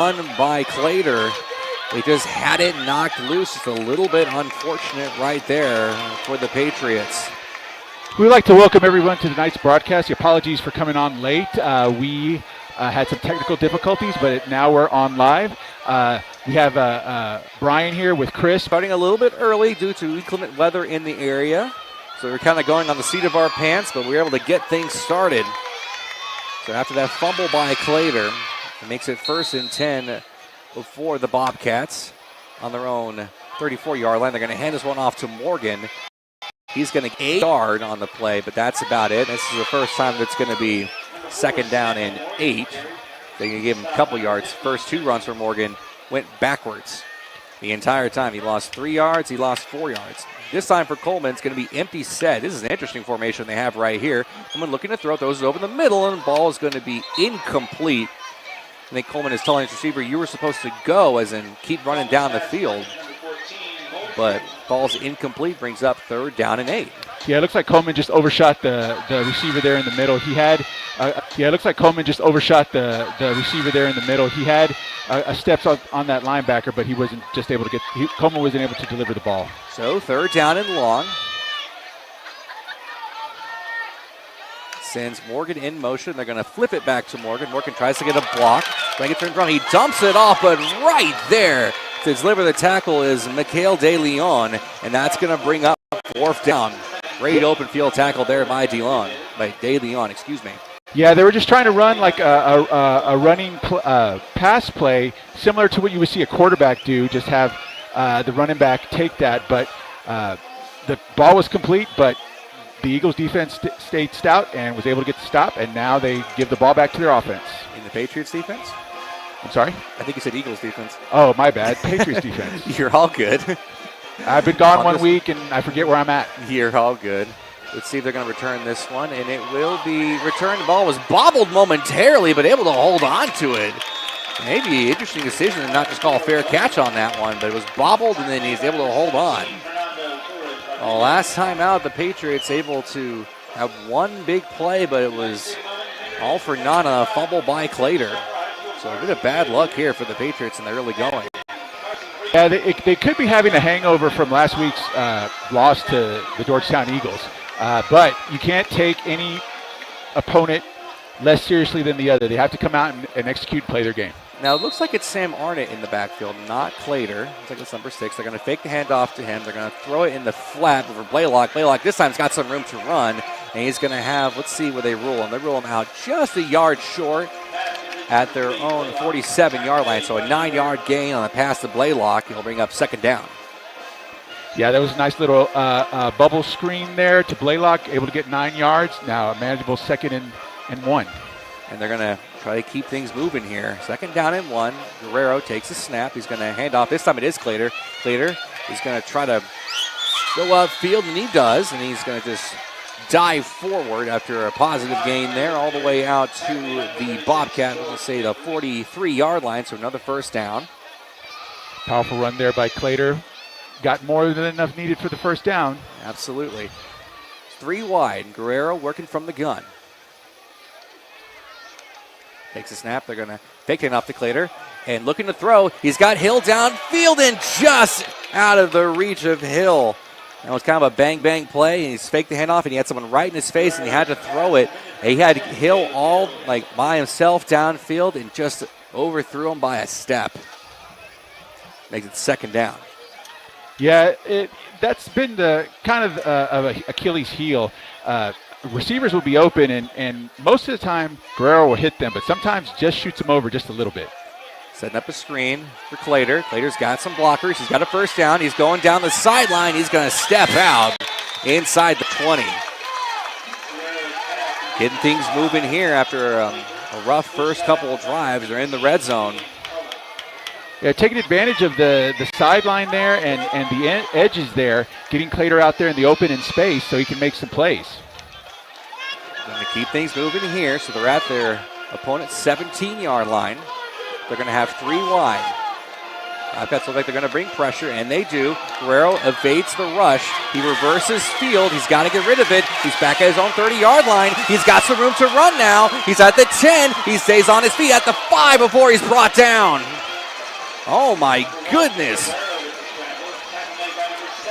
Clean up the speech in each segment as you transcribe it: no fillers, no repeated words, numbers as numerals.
by Clater. They just had it knocked loose. It's a little bit unfortunate right there for the Patriots. We'd like to welcome everyone to tonight's broadcast. Apologies for coming on late. We had some technical difficulties, but now we're on live. We have Brian here with Chris. Starting a little bit early due to inclement weather in the area. So we're kind of going on the seat of our pants, but we were able to get things started. So after that fumble by Clater, it makes it 1st and 10 for the Bobcats on their own 34-yard line. They're going to hand this one off to Morgan. He's going to get 8 yards on the play, but that's about it. This is the first time that's going to be 2nd down and 8. They're going to give him a couple yards. First 2 runs for Morgan went backwards. The entire time he lost 3 yards, he lost 4 yards. This time for Coleman, it's going to be empty set. This is an interesting formation they have right here. Coleman looking to throw, throws it over the middle, and the ball is going to be incomplete. I think Coleman is telling his receiver, you were supposed to go, as in keep running down the field. But ball's incomplete, brings up 3rd down and 8. Yeah, it looks like Coleman just overshot the receiver there in the middle. He had, it looks like Coleman just overshot the receiver there in the middle. He had steps on that linebacker, but he wasn't just able to get, Coleman wasn't able to deliver the ball. So 3rd down and long. Sends Morgan in motion. They're going to flip it back to Morgan. Morgan tries to get a block. Trying to get turned around. He dumps it off, but right there to deliver the tackle is Mikhail De Leon, and that's going to bring up 4th down. Great open field tackle there by De Leon, excuse me. Yeah, they were just trying to run like a running pass play, similar to what you would see a quarterback do, just have the running back take that. But the ball was complete, but the Eagles defense stayed stout and was able to get the stop, and now they give the ball back to their offense. In the Patriots defense? I'm sorry? I think you said Eagles defense. Oh, my bad. Patriots defense. You're all good. I've been gone 1 week, and I forget where I'm at. You're all good. Let's see if they're going to return this one, and it will be returned. The ball was bobbled momentarily, but able to hold on to it. Maybe an interesting decision to not just call a fair catch on that one, but it was bobbled, and then he's able to hold on. Well, last time out, the Patriots able to have one big play, but it was all for naught on a fumble by Clater. So a bit of bad luck here for the Patriots, and they're really going. Yeah, they could be having a hangover from last week's loss to the Georgetown Eagles. But you can't take any opponent less seriously than the other. They have to come out and execute and play their game. Now, it looks like it's Sam Arnott in the backfield, not Clater. Looks like it's number 6. They're going to fake the handoff to him. They're going to throw it in the flat over Blaylock. Blaylock this time's got some room to run, and he's going to have, let's see where they rule him. They rule him out just a yard short at their own 47-yard line. So a 9-yard gain on the pass to Blaylock. He'll bring up 2nd down. Yeah, that was a nice little bubble screen there to Blaylock, able to get 9 yards. Now a manageable 2nd and 1. And they're going to try to keep things moving here. 2nd down and 1. Guerrero takes a snap. He's going to hand off. This time it is Clater. Clater is going to try to go upfield, and he does. And he's going to just dive forward after a positive gain there all the way out to the Bobcat. We'll say the 43-yard line, so another 1st down. Powerful run there by Clater. Got more than enough needed for the 1st down. Absolutely. 3 wide. Guerrero working from the gun. Takes a snap. They're going to fake it off to Clater. And looking to throw. He's got Hill downfield and just out of the reach of Hill. That was kind of a bang-bang play. And he's faked the handoff, and he had someone right in his face, and he had to throw it. And he had Hill all by himself downfield and just overthrew him by a step. Makes it 2nd down. Yeah, that's been the kind of Achilles heel. Receivers will be open, and most of the time Guerrero will hit them, but sometimes just shoots them over just a little bit. Setting up a screen for Clater. Clater's got some blockers. He's got a 1st down. He's going down the sideline. He's going to step out inside the 20. Getting things moving here after a rough first couple of drives. They're in the red zone. Yeah, taking advantage of the sideline there and the edges there, getting Clater out there in the open in space so he can make some plays. Going to keep things moving here, so they're at their opponent's 17-yard line. They're going to have 3 wide. Bobcats look like they're going to bring pressure, and they do. Guerrero evades the rush. He reverses field. He's got to get rid of it. He's back at his own 30-yard line. He's got some room to run now. He's at the 10. He stays on his feet at the 5 before he's brought down. Oh, my goodness.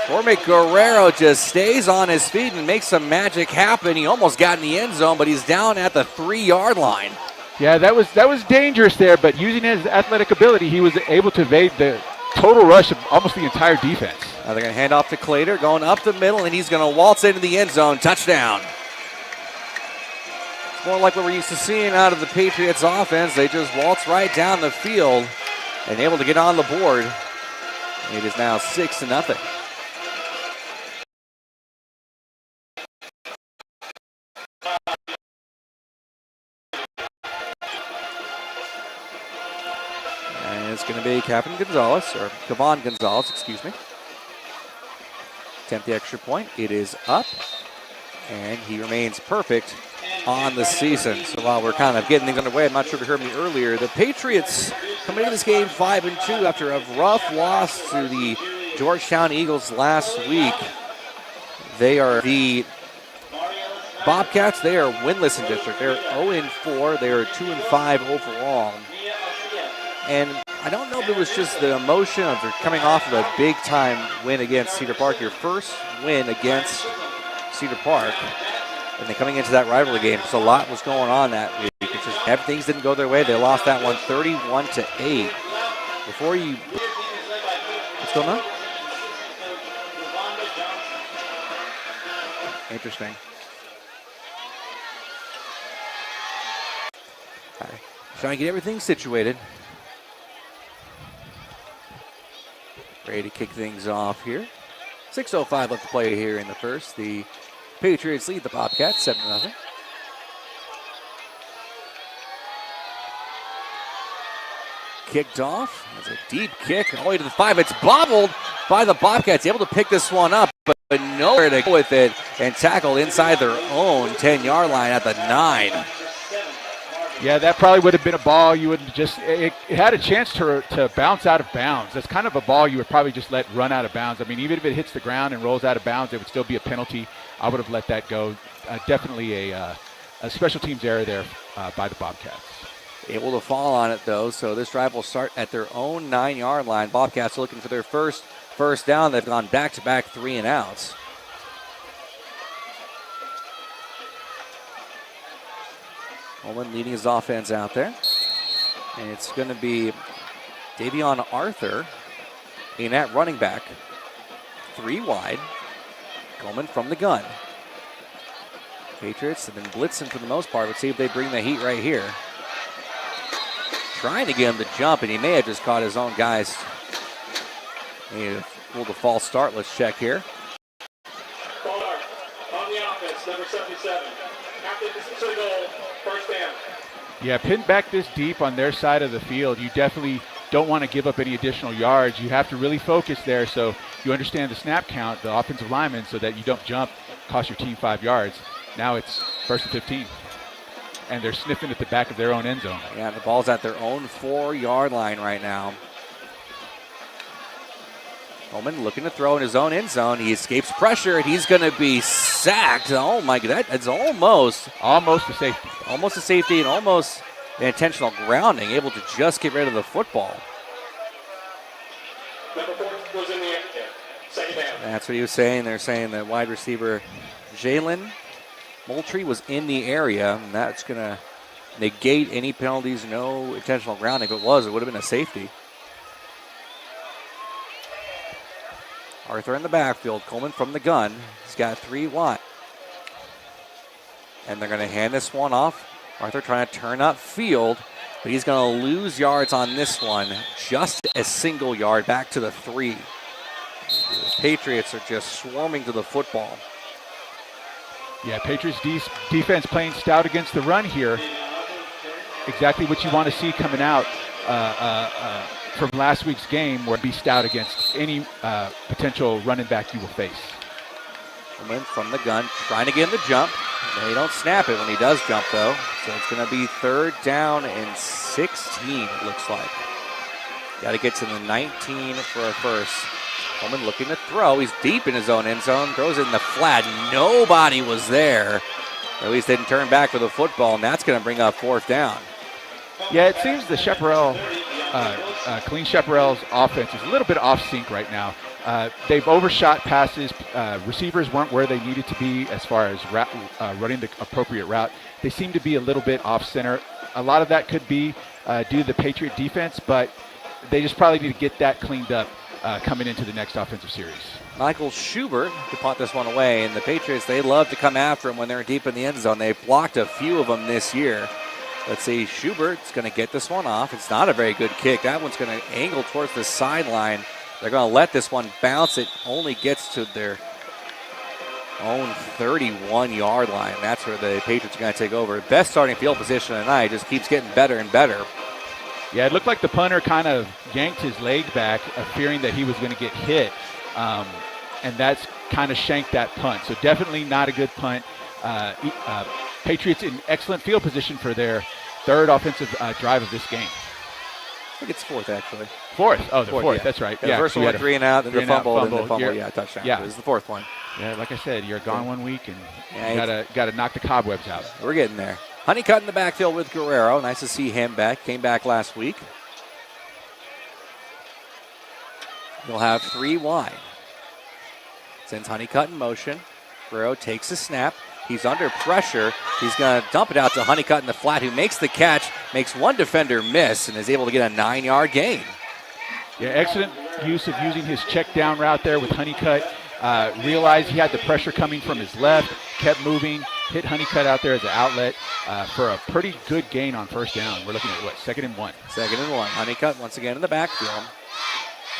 Cormac Guerrero just stays on his feet and makes some magic happen. He almost got in the end zone, but he's down at the 3-yard line. Yeah, that was dangerous there, but using his athletic ability, he was able to evade the total rush of almost the entire defense. Now they're going to hand off to Clater, going up the middle, and he's going to waltz into the end zone. Touchdown. It's more like what we're used to seeing out of the Patriots offense. They just waltz right down the field and able to get on the board. It is now 6-0. It's going to be Kevon Gonzalez, excuse me. Attempt the extra point. It is up, and he remains perfect on the season. So while we're kind of getting things underway, I'm not sure if you heard me earlier, the Patriots coming into this game 5-2 after a rough loss to the Georgetown Eagles last week. They are the Bobcats. They are winless in district. They're 0-4. They are 2-5 overall. And I don't know if it was just the emotion of coming off of a big-time win against Cedar Park, your first win against Cedar Park, and then coming into that rivalry game. So a lot was going on that week. It's just things didn't go their way. They lost that one 31-8. Before you, what's going on? Interesting. All right. Trying to get everything situated. Ready to kick things off here. 6:05 left to play here in the first. The Patriots lead the Bobcats 7-0. Kicked off. That's a deep kick all the way to the 5. It's bobbled by the Bobcats. Able to pick this one up, but nowhere to go with it, and tackled inside their own 10-yard line at the 9. Yeah, that probably would have been a ball you would just, it had a chance to bounce out of bounds. That's kind of a ball you would probably just let run out of bounds. I mean, even if it hits the ground and rolls out of bounds, it would still be a penalty. I would have let that go. Definitely a special teams error there by the Bobcats. Able to fall on it, though, so this drive will start at their own 9-yard line. Bobcats are looking for their first down. They've gone back-to-back 3-and-outs. Coleman leading his offense out there. And it's going to be Davion Arthur in at running back. 3 wide. Coleman from the gun. Patriots have been blitzing for the most part. Let's see if they bring the heat right here. Trying to get him to jump, and he may have just caught his own guys. He pulled a false start. Let's check here. On the offense, number 77. After the distance of the goal, first down. Yeah, pinned back this deep on their side of the field, you definitely don't want to give up any additional yards. You have to really focus there so you understand the snap count, the offensive lineman, so that you don't jump, cost your team 5 yards. Now it's 1st and 15. And they're sniffing at the back of their own end zone. Yeah, the ball's at their own 4-yard line right now. Coleman looking to throw in his own end zone. He escapes pressure, and he's going to be sacked. Oh, my God. That's almost a safety. Almost a safety and almost an intentional grounding, able to just get rid of the football. Number 4 was in the air. Second down. That's what he was saying. They're saying that wide receiver Jalen Moultrie was in the area, and that's going to negate any penalties, no intentional grounding. If it was, it would have been a safety. Arthur in the backfield, Coleman from the gun. He's got 3 wide. And they're going to hand this one off. Arthur trying to turn up field, but he's going to lose yards on this one. Just a single yard back to the 3. The Patriots are just swarming to the football. Yeah, Patriots defense playing stout against the run here. Exactly what you want to see coming out from last week's game, where be stout against any potential running back you will face. Coleman from the gun, trying to get him to jump. They don't snap it when he does jump, though. So it's going to be 3rd down and 16, it looks like. Got to get to the 19 for a first. Coleman looking to throw. He's deep in his own end zone. Throws it in the flat. Nobody was there. Or at least didn't turn back for the football, and that's going to bring up fourth down. Yeah, it seems the Chaparral, Killeen Chaparral's offense is a little bit off sync right now. They've overshot passes. Receivers weren't where they needed to be as far as running the appropriate route. They seem to be a little bit off center. A lot of that could be due to the Patriot defense, but they just probably need to get that cleaned up coming into the next offensive series. Michael Schubert to punt this one away, and the Patriots, they love to come after him when they're deep in the end zone. They've blocked a few of them this year. Let's see, Schubert's going to get this one off. It's not a very good kick. That one's going to angle towards the sideline. They're going to let this one bounce. It only gets to their own 31-yard line. That's where the Patriots are going to take over. Best starting field position tonight. Just keeps getting better and better. Yeah, it looked like the punter kind of yanked his leg back, fearing that he was going to get hit. And that's kind of shanked that punt. So definitely not a good punt. Patriots in excellent field position for their third offensive drive of this game. I think it's fourth, actually. Fourth. Oh, the fourth. Yeah. That's right. Yeah, the first one went 3 and out, then the fumble, then the fumble. Yeah, touchdown. Yeah. It was the fourth one. Yeah, like I said, you're gone 1 week, and Yeah, you gotta knock the cobwebs out. We're getting there. Honeycutt in the backfield with Guerrero. Nice to see him back. Came back last week. He'll have 3 wide. Sends Honeycutt in motion. Guerrero takes a snap. He's under pressure. He's going to dump it out to Honeycutt in the flat, who makes the catch, makes one defender miss, and is able to get a 9-yard gain. Yeah, excellent use of using his check down route there with Honeycutt. Realized he had the pressure coming from his left, kept moving, hit Honeycutt out there as an outlet for a pretty good gain on first down. We're looking at, what, 2nd and 1? 2nd and 1. Honeycutt once again in the backfield.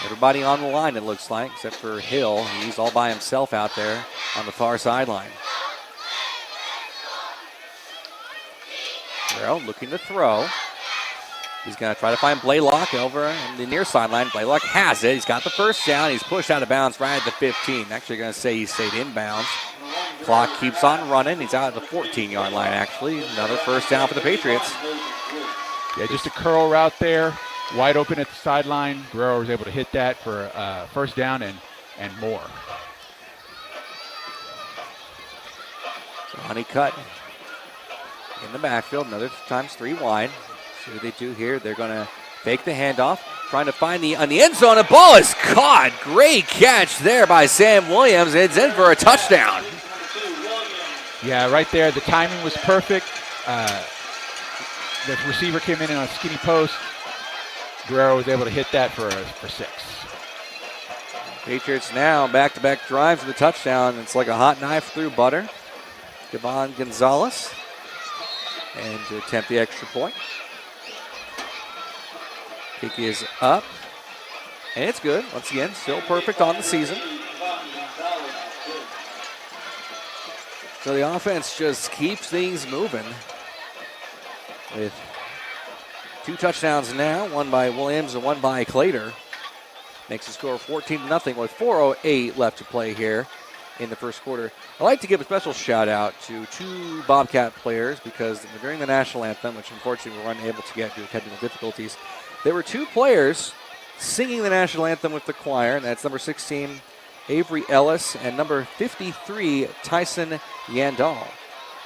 Everybody on the line, it looks like, except for Hill. He's all by himself out there on the far sideline. Guerrero looking to throw. He's going to try to find Blaylock over on the near sideline. Blaylock has it. He's got the first down. He's pushed out of bounds right at the 15. Actually going to say he stayed inbounds. Clock keeps on running. He's out at the 14-yard line, actually. Another first down for the Patriots. Yeah, just a curl route there. Wide open at the sideline. Guerrero was able to hit that for first down and more. So Honeycutt in the backfield. Another times 3 wide. See what they do here. They're going to fake the handoff. Trying to find on the end zone. The ball is caught. Great catch there by Sam Williams. It's in for a touchdown. Yeah, right there. The timing was perfect. The receiver came in on a skinny post. Guerrero was able to hit that for 6. Patriots now back-to-back drives with a touchdown. It's like a hot knife through butter. Gavon Gonzalez. And to attempt the extra point. Kick is up. And it's good. Once again, still perfect on the season. So the offense just keeps things moving. With 2 touchdowns now, one by Williams and one by Clater. Makes the score 14-0 with 4:08 left to play here in the first quarter. I'd like to give a special shout out to 2 Bobcat players because during the national anthem, which unfortunately we were unable to get due to technical difficulties, there were 2 players singing the national anthem with the choir, and that's number 16, Avery Ellis, and number 53, Tyson Yandal.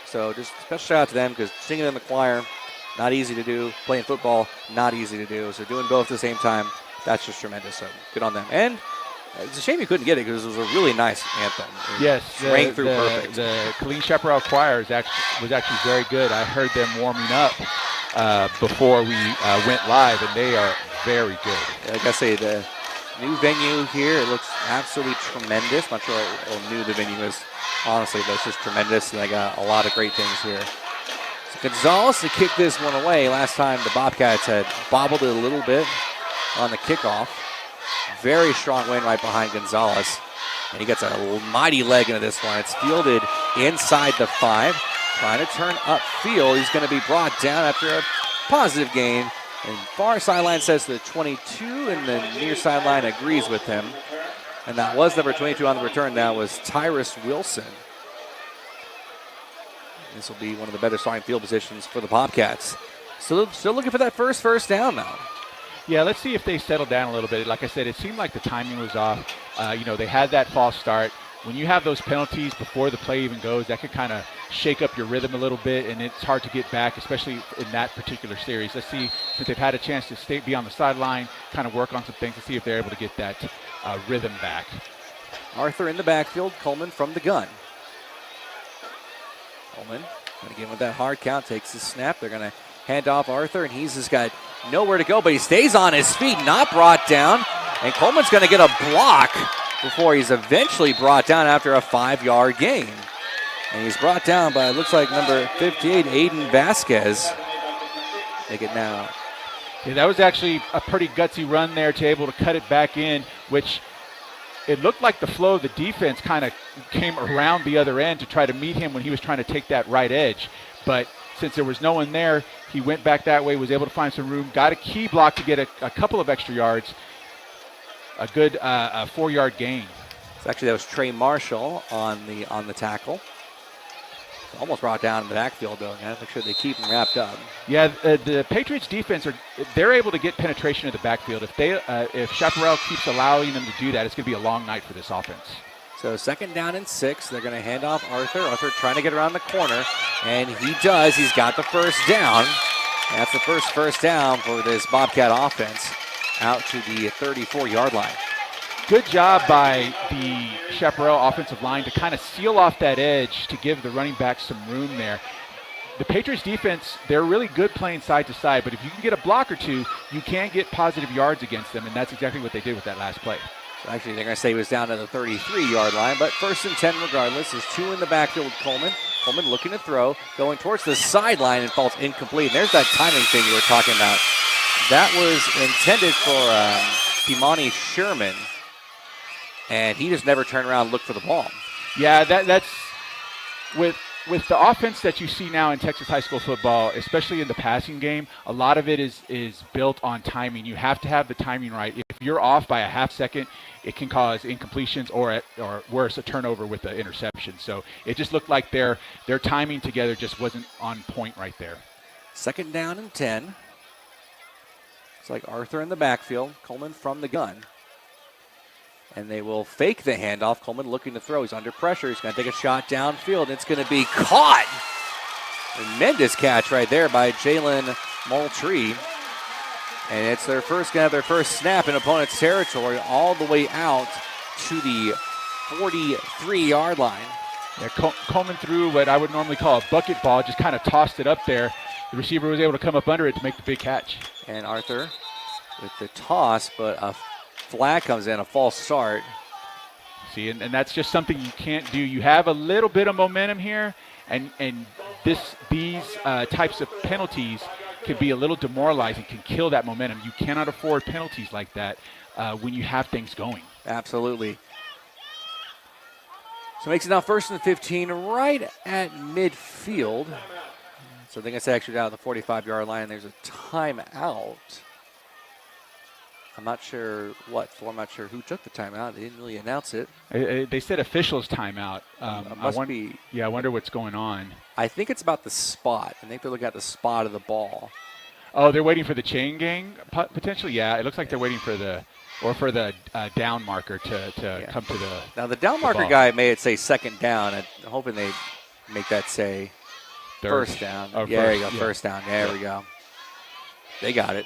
So just a special shout out to them because singing in the choir, not easy to do. Playing football, not easy to do. So doing both at the same time, that's just tremendous. So good on them. And it's a shame you couldn't get it because it was a really nice anthem. Yes, rang through perfect. The Killeen Chaparral choir was actually very good. I heard them warming up before we went live, and they are very good. Like I say, the new venue here, it looks absolutely tremendous. I'm not sure how new the venue is, honestly, but it's just tremendous. And they got a lot of great things here. So Gonzalez to kick this one away. Last time the Bobcats had bobbled it a little bit on the kickoff. Very strong wind right behind Gonzalez. And he gets a mighty leg into this one. It's fielded inside the 5. Trying to turn upfield. He's going to be brought down after a positive gain. And far sideline says the 22, and the near sideline agrees with him. And that was number 22 on the return. That was Tyrus Wilson. This will be one of the better starting field positions for the Bobcats. Still looking for that first down now. Yeah, let's see if they settle down a little bit. Like I said, it seemed like the timing was off. They had that false start. When you have those penalties before the play even goes, that could kind of shake up your rhythm a little bit, and it's hard to get back, especially in that particular series. Let's see, since they've had a chance to be on the sideline, kind of work on some things to see if they're able to get that rhythm back. Arthur in the backfield, Coleman from the gun. Coleman going to get him with that hard count, takes his snap. They're going to hand off Arthur, and he's just got nowhere to go, but he stays on his feet, not brought down. And Coleman's going to get a block before he's eventually brought down after a 5-yard gain. And he's brought down by, it looks like, number 58, Aiden Vasquez. Take it now. Yeah, that was actually a pretty gutsy run there to able to cut it back in, which it looked like the flow of the defense kind of came around the other end to try to meet him when he was trying to take that right edge. But since there was no one there, he went back that way, was able to find some room, got a key block to get a couple of extra yards, a good 4-yard gain. So actually, that was Trey Marshall on the tackle. Almost brought down in the backfield, though. Got to make sure they keep him wrapped up. Yeah, the Patriots defense, they're able to get penetration of the backfield. If Chaparral keeps allowing them to do that, it's going to be a long night for this offense. So 2nd down and 6. They're going to hand off Arthur. Arthur trying to get around the corner, and he does. He's got the first down. That's the first down for this Bobcat offense out to the 34-yard line. Good job by the Chaparral offensive line to kind of seal off that edge to give the running back some room there. The Patriots defense, they're really good playing side to side, but if you can get a block or two, you can get positive yards against them, and that's exactly what they did with that last play. So actually, they're going to say he was down to the 33-yard line, but 1st and 10 regardless. There's 2 in the backfield with Coleman. Coleman looking to throw, going towards the sideline and falls incomplete. And there's that timing thing you were talking about. That was intended for Kimani Sherman, and he just never turned around and looked for the ball. Yeah, that's with the offense that you see now in Texas high school football, especially in the passing game, a lot of it is built on timing. You have to have the timing right. If you're off by a half second, it can cause incompletions or worse, a turnover with the interception. So it just looked like their timing together just wasn't on point right there. 2nd down and 10. It's like Arthur in the backfield, Coleman from the gun. And they will fake the handoff. Coleman looking to throw. He's under pressure. He's going to take a shot downfield. It's going to be caught. Tremendous catch right there by Jalen Moultrie. And it's their first snap in opponent's territory all the way out to the 43-yard line. Yeah, Coleman threw what I would normally call a bucket ball, just kind of tossed it up there. The receiver was able to come up under it to make the big catch. And Arthur with the toss, but a flag comes in, a false start. See, and that's just something you can't do. You have a little bit of momentum here, and these types of penalties can be a little demoralizing, can kill that momentum. You cannot afford penalties like that when you have things going. Absolutely. So makes it now 1st and 15 right at midfield. So I think it's actually down at the 45-yard line. There's a timeout. I'm not sure what for. I'm not sure who took the timeout. They didn't really announce it. They said officials timeout. I wonder what's going on. I think it's about the spot. I think they're looking at the spot of the ball. Oh, they're waiting for the chain gang potentially. Yeah, it looks like they're waiting for the down marker to come to the. Now the down marker guy made it say 2nd down. I'm hoping they make that say first down. Oh, yeah, there you go. Yeah. First down. There we go. They got it.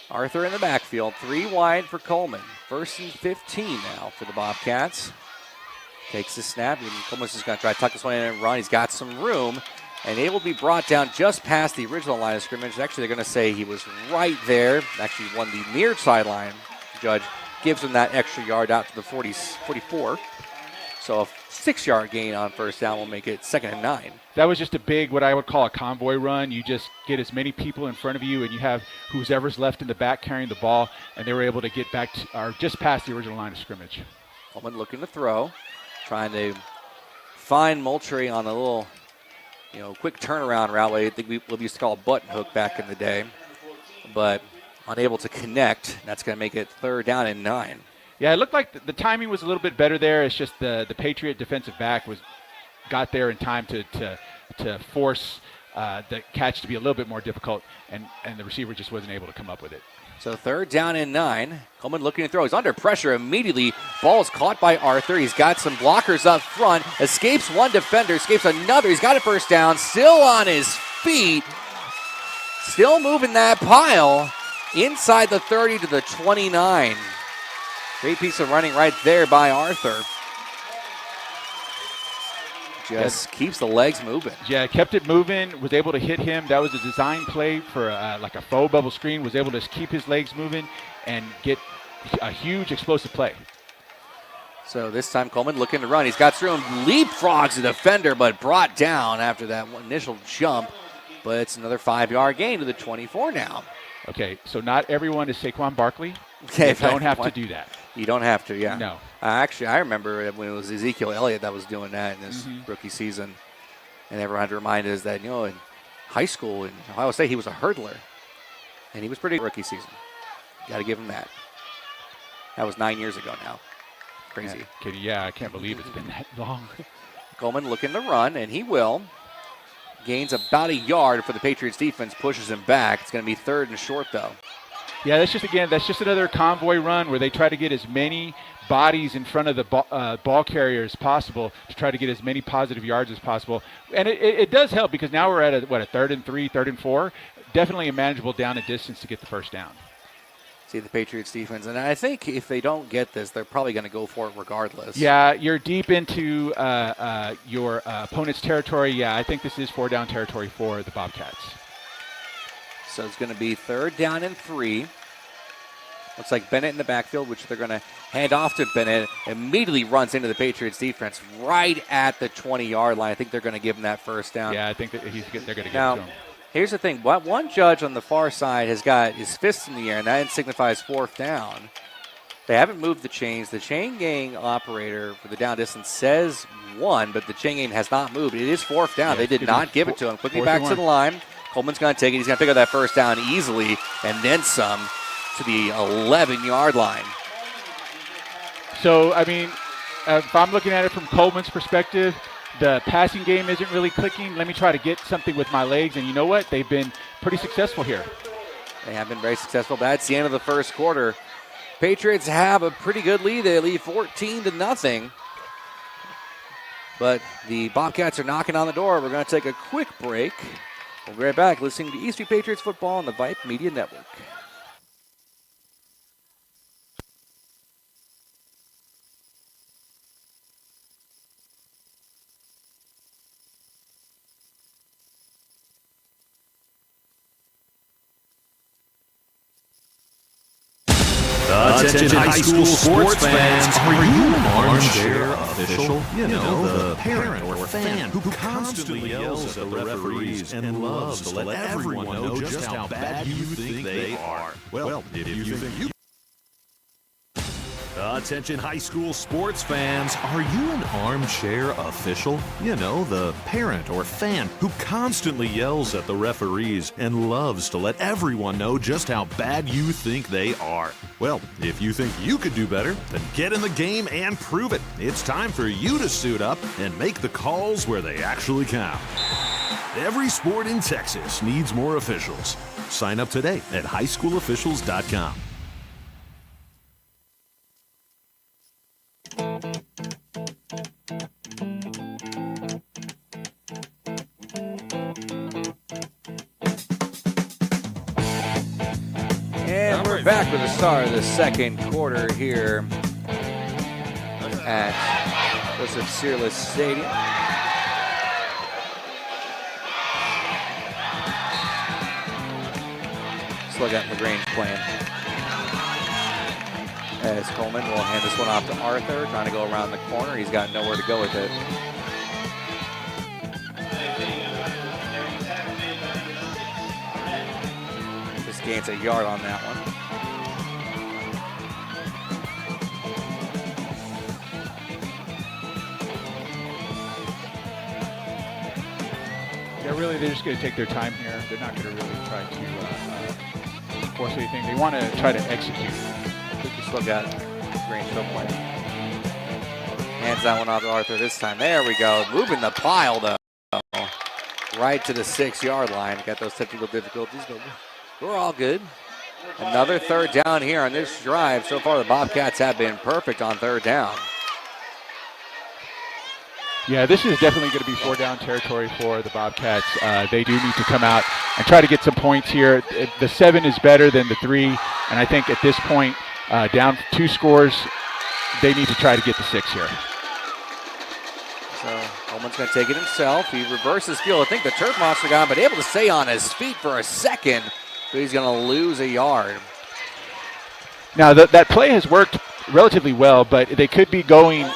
Arthur in the backfield, 3 wide for Coleman. 1st and 15 now for the Bobcats. Takes the snap. Coleman's just going to try to tuck this one in and run. He's got some room and able to be brought down just past the original line of scrimmage. Actually, they're going to say he was right there. Actually won the near sideline. Judge gives him that extra yard out to the 44. So a 6-yard gain on 1st down will make it 2nd and 9. That was just a big, what I would call a convoy run. You just get as many people in front of you, and you have whoever's left in the back carrying the ball, and they were able to get back or just past the original line of scrimmage. Coleman looking to throw, trying to find Moultrie on a little, quick turnaround route. I think we used to call a button hook back in the day, but unable to connect. That's going to make it 3rd down and 9. Yeah, it looked like the timing was a little bit better there. It's just the Patriot defensive back got there in time to force the catch to be a little bit more difficult, and the receiver just wasn't able to come up with it. So 3rd down and 9. Coleman looking to throw. He's under pressure immediately. Ball is caught by Arthur. He's got some blockers up front. Escapes one defender. Escapes another. He's got a 1st down. Still on his feet. Still moving that pile. Inside the 30 to the 29. Great piece of running right there by Arthur. Just keeps the legs moving. Yeah, kept it moving, was able to hit him. That was a design play for like a faux bubble screen, was able to keep his legs moving and get a huge explosive play. So this time Coleman looking to run. He's got room, leapfrogs the defender, but brought down after that initial jump. But it's another 5-yard gain to the 24 now. Okay, so not everyone is Saquon Barkley. Okay, you don't have to do that. You don't have to, yeah. No. Actually, I remember when it was Ezekiel Elliott that was doing that in his rookie season. And everyone had to remind us that, in high school in Ohio State, he was a hurdler. And he was pretty rookie season. Got to give him that. That was 9 years ago now. Crazy. Yeah, I can't believe it's been that long. Coleman looking to run, and he will. Gains about a yard for the Patriots defense, pushes him back. It's going to be 3rd and short, though. Yeah, that's just another convoy run where they try to get as many bodies in front of the ball carrier as possible to try to get as many positive yards as possible. And it does help because now we're at a 3rd and 3, 3rd and 4. Definitely a manageable down and distance to get the 1st down. See the Patriots defense, and I think if they don't get this, they're probably going to go for it regardless. Yeah, you're deep into your opponent's territory. Yeah, I think this is 4-down territory for the Bobcats. So it's going to be 3rd down and 3. Looks like Bennett in the backfield, which they're going to hand off to Bennett. Immediately runs into the Patriots defense right at the 20-yard line. I think they're going to give him that 1st down. Yeah, I think that they're going to give it now, to him. Here's the thing. One judge on the far side has got his fist in the air, and that signifies 4th down. They haven't moved the chains. The chain gang operator for the down distance says 1, but the chain gang has not moved. It is 4th down. They did not give it to him. Quickly back to the line. Coleman's going to take it. He's going to pick up that 1st down easily, and then some to the 11-yard line. So, I mean, if I'm looking at it from Coleman's perspective, the passing game isn't really clicking. Let me try to get something with my legs. And you know what? They've been pretty successful here. They have been very successful. That's the end of the 1st quarter. Patriots have a pretty good lead. They lead 14-0. But the Bobcats are knocking on the door. We're going to take a quick break. We'll be right back listening to Eastview Patriots football on the Vype Media Network. Attention high school sports fans, are you an armchair official? You know, the parent or fan who constantly yells at the referees and loves to let everyone know just how bad you think they are. Well, if you think you... Attention high school sports fans, are you an armchair official? You know, the parent or fan who constantly yells at the referees and loves to let everyone know just how bad you think they are. Well, if you think you could do better, then get in the game and prove it. It's time for you to suit up and make the calls where they actually count. Every sport in Texas needs more officials. Sign up today at highschoolofficials.com. And we're back with the start of the 2nd quarter here at Joseph Searles Stadium. Still got LaGrange playing. As Coleman will hand this one off to Arthur, trying to go around the corner. He's got nowhere to go with it. Just gains a yard on that one. Yeah, really, they're just going to take their time here. They're not going to really try to force anything. They want to try to execute. Still got Green still playing. Hands that one off to Arthur this time. There we go. Moving the pile, though. right to the 6-yard line. Got those technical difficulties, but we're all good. Another third down here on this drive. So far, the Bobcats have been perfect on third down. Yeah, this is definitely going to be 4-down territory for the Bobcats. They do need to come out and try to get some points here. The 7 is better than the 3, and I think at this point, down 2 scores, they need to try to get the 6 here. So Coleman's going to take it himself. He reverses field. I think the turf monster got him, but able to stay on his feet for a second. But he's going to lose a yard. Now, that play has worked relatively well, but they could be going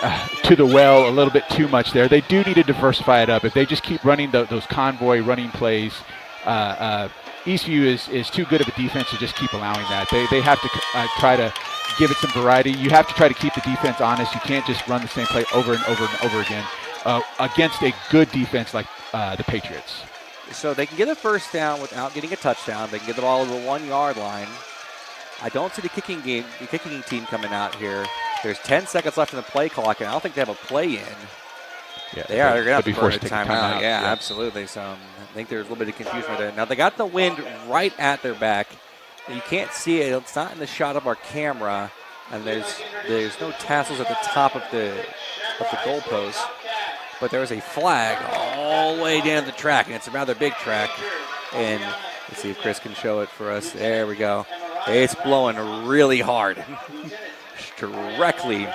to the well a little bit too much there. They do need to diversify it up. If they just keep running those convoy running plays, Eastview is too good of a defense to just keep allowing that. They have to try to give it some variety. You have to try to keep the defense honest. You can't just run the same play over and over and over again against a good defense like the Patriots. So they can get a first down without getting a touchdown. They can get the ball to the 1-yard line. I don't see the kicking team coming out here. There's 10 seconds left in the play clock, and I don't think they have a play in. Yeah, they're going to have to be burn forced a to take timeout. Yeah, absolutely. So I think there's a little bit of confusion right there. Now, they got the wind right at their back. You can't see it. It's not in the shot of our camera, and there's no tassels at the top of the goalpost. But there is a flag all the way down the track, and it's a rather big track. And let's see if Chris can show it for us. There we go. It's blowing really hard. Directly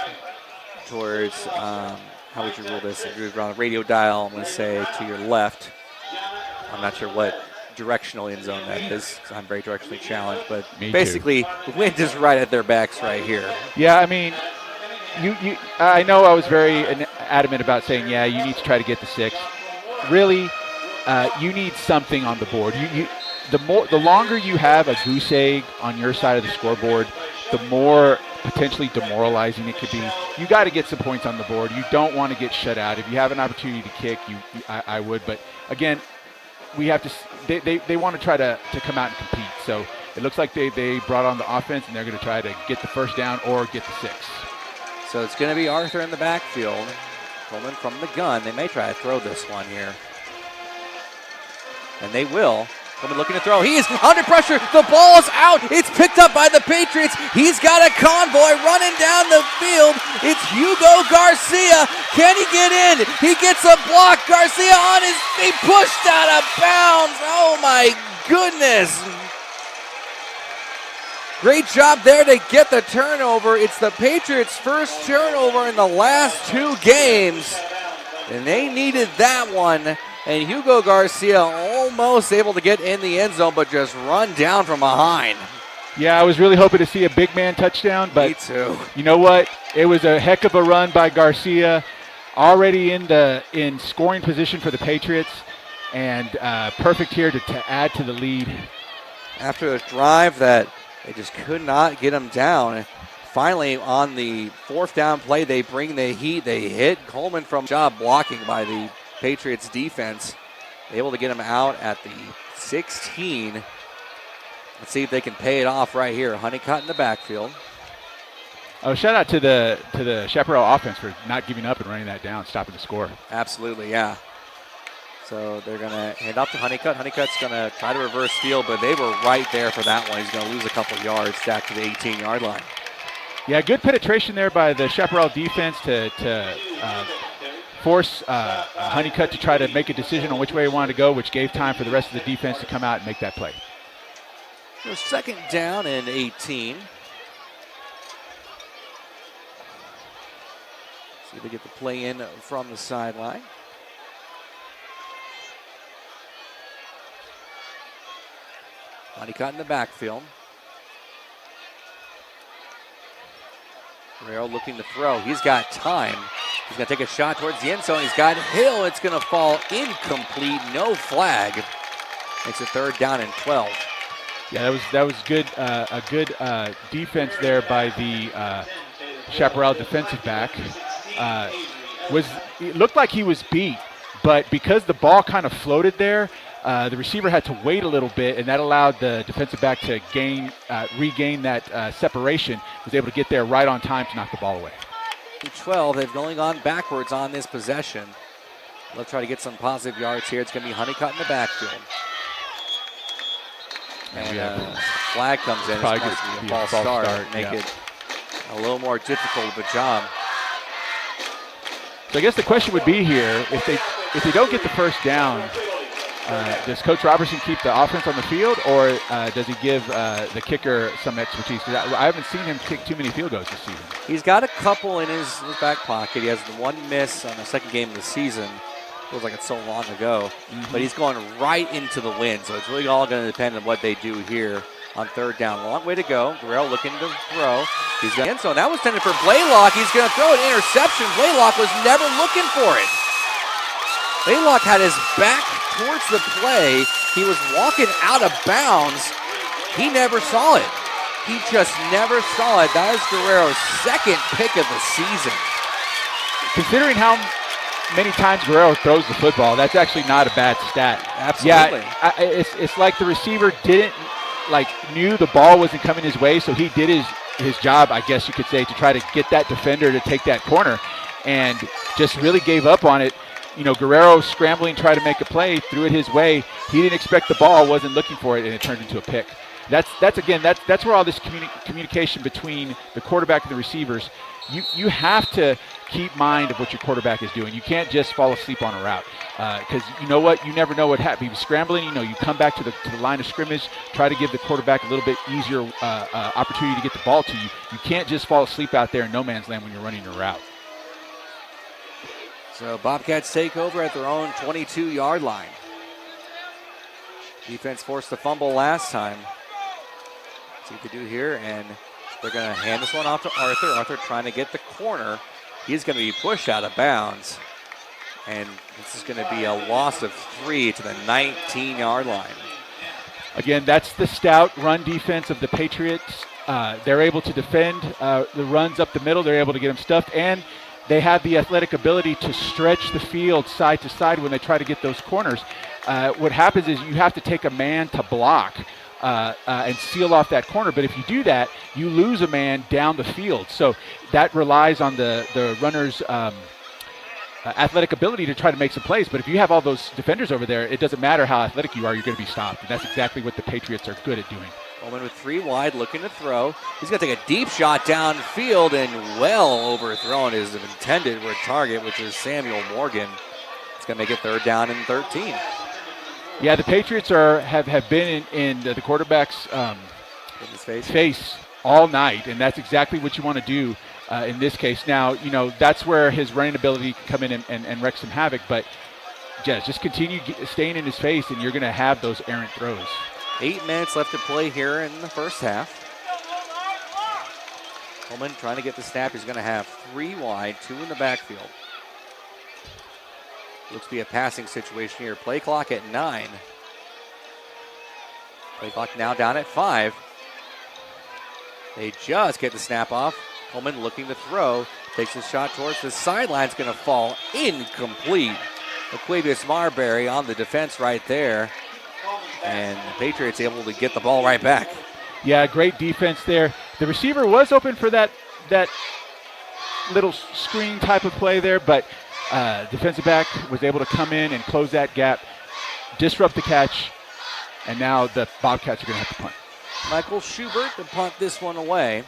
towards, how would you rule this? If you're on a radio dial, I'm going to say to your left. I'm not sure what directional end zone that is, because I'm very directionally challenged. But basically, the wind is right at their backs right here. Yeah, I mean, I know I was very adamant about saying, yeah, you need to try to get the 6. Really, you need something on the board. The longer you have a goose egg on your side of the scoreboard, the more potentially demoralizing it could be. You got to get some points on the board. You don't want to get shut out. If you have an opportunity to kick, I would. But again, we have to. They want to try to come out and compete. So it looks like they brought on the offense, and they're going to try to get the first down or get the 6. So it's going to be Arthur in the backfield. Coleman from the gun. They may try to throw this one here. And they will. Coleman looking to throw. He is under pressure. The ball is out. It's picked up by the Patriots. He's got a convoy running down the field. It's Hugo Garcia. Can he get in? He gets a block. Garcia on his feet, pushed out of bounds. Oh my goodness. Great job there to get the turnover. It's the Patriots' first turnover in the last 2 games. And they needed that one. And Hugo Garcia almost able to get in the end zone, but just run down from behind. Yeah, I was really hoping to see a big man touchdown, but me too. You know what? It was a heck of a run by Garcia, already in scoring position for the Patriots, and perfect here to add to the lead. After a drive that they just could not get him down. Finally, on the 4th down play, they bring the heat. They hit Coleman from job blocking by the Patriots defense. Able to get him out at the 16. Let's see if they can pay it off right here. Honeycutt in the backfield. Oh, shout out to the Chaparral offense for not giving up and running that down, stopping the score. Absolutely, yeah. So they're going to hand off to Honeycutt. Honeycutt's going to try to reverse field, but they were right there for that one. He's going to lose a couple yards back to the 18-yard line. Yeah, good penetration there by the Chaparral defense to force Honeycutt to try to make a decision on which way he wanted to go, which gave time for the rest of the defense to come out and make that play. So 2nd down and 18. See if they get the play in from the sideline. Honeycutt in the backfield. Guerrero looking to throw. He's got time. He's going to take a shot towards the end zone. He's got Hill. It's going to fall incomplete. No flag. Makes it 3rd down and 12. Yeah, that was good. A good defense there by the Chaparral defensive back. It looked like he was beat, but because the ball kind of floated there, the receiver had to wait a little bit, and that allowed the defensive back to regain that separation. Was able to get there right on time to knock the ball away. 12, they've only gone backwards on this possession. They'll try to get some positive yards here. It's going to be Honeycutt in the backfield. And flag comes in. It's probably supposed to gonna be be a a false false start. start, Make yeah. it a little more difficult of a job. So I guess the question would be here, if they don't get the first down, does Coach Robertson keep the offense on the field, or does he give the kicker some expertise? 'Cause I haven't seen him kick too many field goals this season. He's got a couple in his back pocket. He has the one miss on the second game of the season. Feels like it's so long ago. But he's going right into the wind, so it's really all going to depend on what they do here on third down. Long way to go. Guerrero looking to throw. He's got end zone. That was intended for Blaylock. He's going to throw an interception. Blaylock was never looking for it. Blaylock had his back towards the play. He was walking out of bounds. He never saw it. He just never saw it. That is Guerrero's second pick of the season. Considering how many times Guerrero throws the football, that's actually not a bad stat. Absolutely. Yeah, it's like the receiver knew the ball wasn't coming his way, so he did his job, I guess you could say, to try to get that defender to take that corner, and just really gave up on it. You know, Guerrero scrambling, tried to make a play, threw it his way. He didn't expect the ball, wasn't looking for it, and it turned into a pick. That's where all this communication between the quarterback and the receivers. You have to keep mind of what your quarterback is doing. You can't just fall asleep on a route, because you know what? You never know what happens. He was scrambling. You come back to the line of scrimmage, try to give the quarterback a little bit easier opportunity to get the ball to you. You can't just fall asleep out there in no man's land when you're running your route. So Bobcats take over at their own 22-yard line. Defense forced the fumble last time. See what they do here, and they're going to hand this one off to Arthur. Arthur trying to get the corner. He's going to be pushed out of bounds. And this is going to be a loss of 3 to the 19-yard line. Again, that's the stout run defense of the Patriots. They're able to defend the runs up the middle. They're able to get them stuffed, and they have the athletic ability to stretch the field side to side when they try to get those corners. What happens is you have to take a man to block and seal off that corner. But if you do that, you lose a man down the field. So that relies on the runner's athletic ability to try to make some plays. But if you have all those defenders over there, it doesn't matter how athletic you are, you're going to be stopped. And that's exactly what the Patriots are good at doing. Coleman with 3 wide, looking to throw. He's going to take a deep shot downfield and well overthrown his intended target, which is Samuel Morgan. It's going to make it third down and 13. Yeah, the Patriots have been in the quarterback's In his face. face all night, and that's exactly what you want to do in this case. Now, that's where his running ability can come in and wreak some havoc, but just continue staying in his face, and you're going to have those errant throws. 8 minutes left to play here in the first half. Coleman trying to get the snap. He's going to have 3 wide, 2 in the backfield. Looks to be a passing situation here. Play clock at 9. Play clock now down at 5. They just get the snap off. Coleman looking to throw. Takes a shot towards the sideline. It's going to fall incomplete. Aquavius Marbury on the defense right there. And the Patriots able to get the ball right back. Yeah, great defense there. The receiver was open for that little screen type of play there, but defensive back was able to come in and close that gap, disrupt the catch, and now the Bobcats are going to have to punt. Michael Schubert to punt this one away.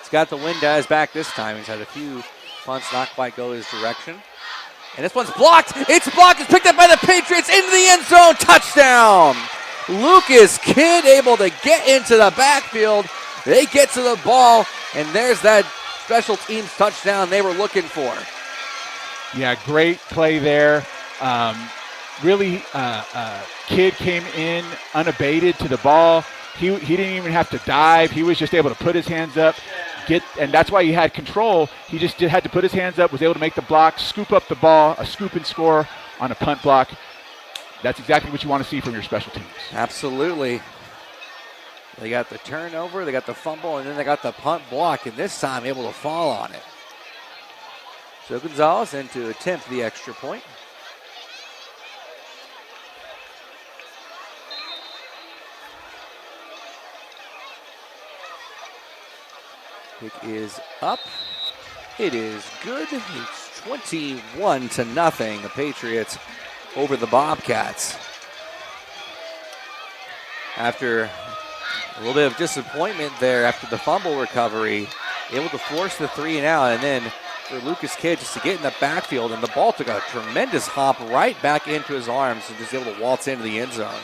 He's got the wind at his back this time. He's had a few punts not quite go his direction. And this one's blocked. It's blocked. It's picked up by the Patriots into the end zone. Touchdown. Lucas Kidd able to get into the backfield. They get to the ball, and there's that special teams touchdown they were looking for. Yeah, great play there. Really, Kidd came in unabated to the ball. He didn't even have to dive. He was just able to put his hands up, and that's why he had control. He just had to put his hands up, was able to make the block, scoop up the ball, a scoop and score on a punt block. That's exactly what you want to see from your special teams. Absolutely. They got the turnover, they got the fumble, and then they got the punt block, and this time able to fall on it. So Gonzalez in to attempt the extra point. Pick is up. It is good. It's 21-0. The Patriots over the Bobcats. After a little bit of disappointment there after the fumble recovery, able to force the 3 and out, and then for Lucas Kidd just to get in the backfield, and the ball took a tremendous hop right back into his arms and just able to waltz into the end zone.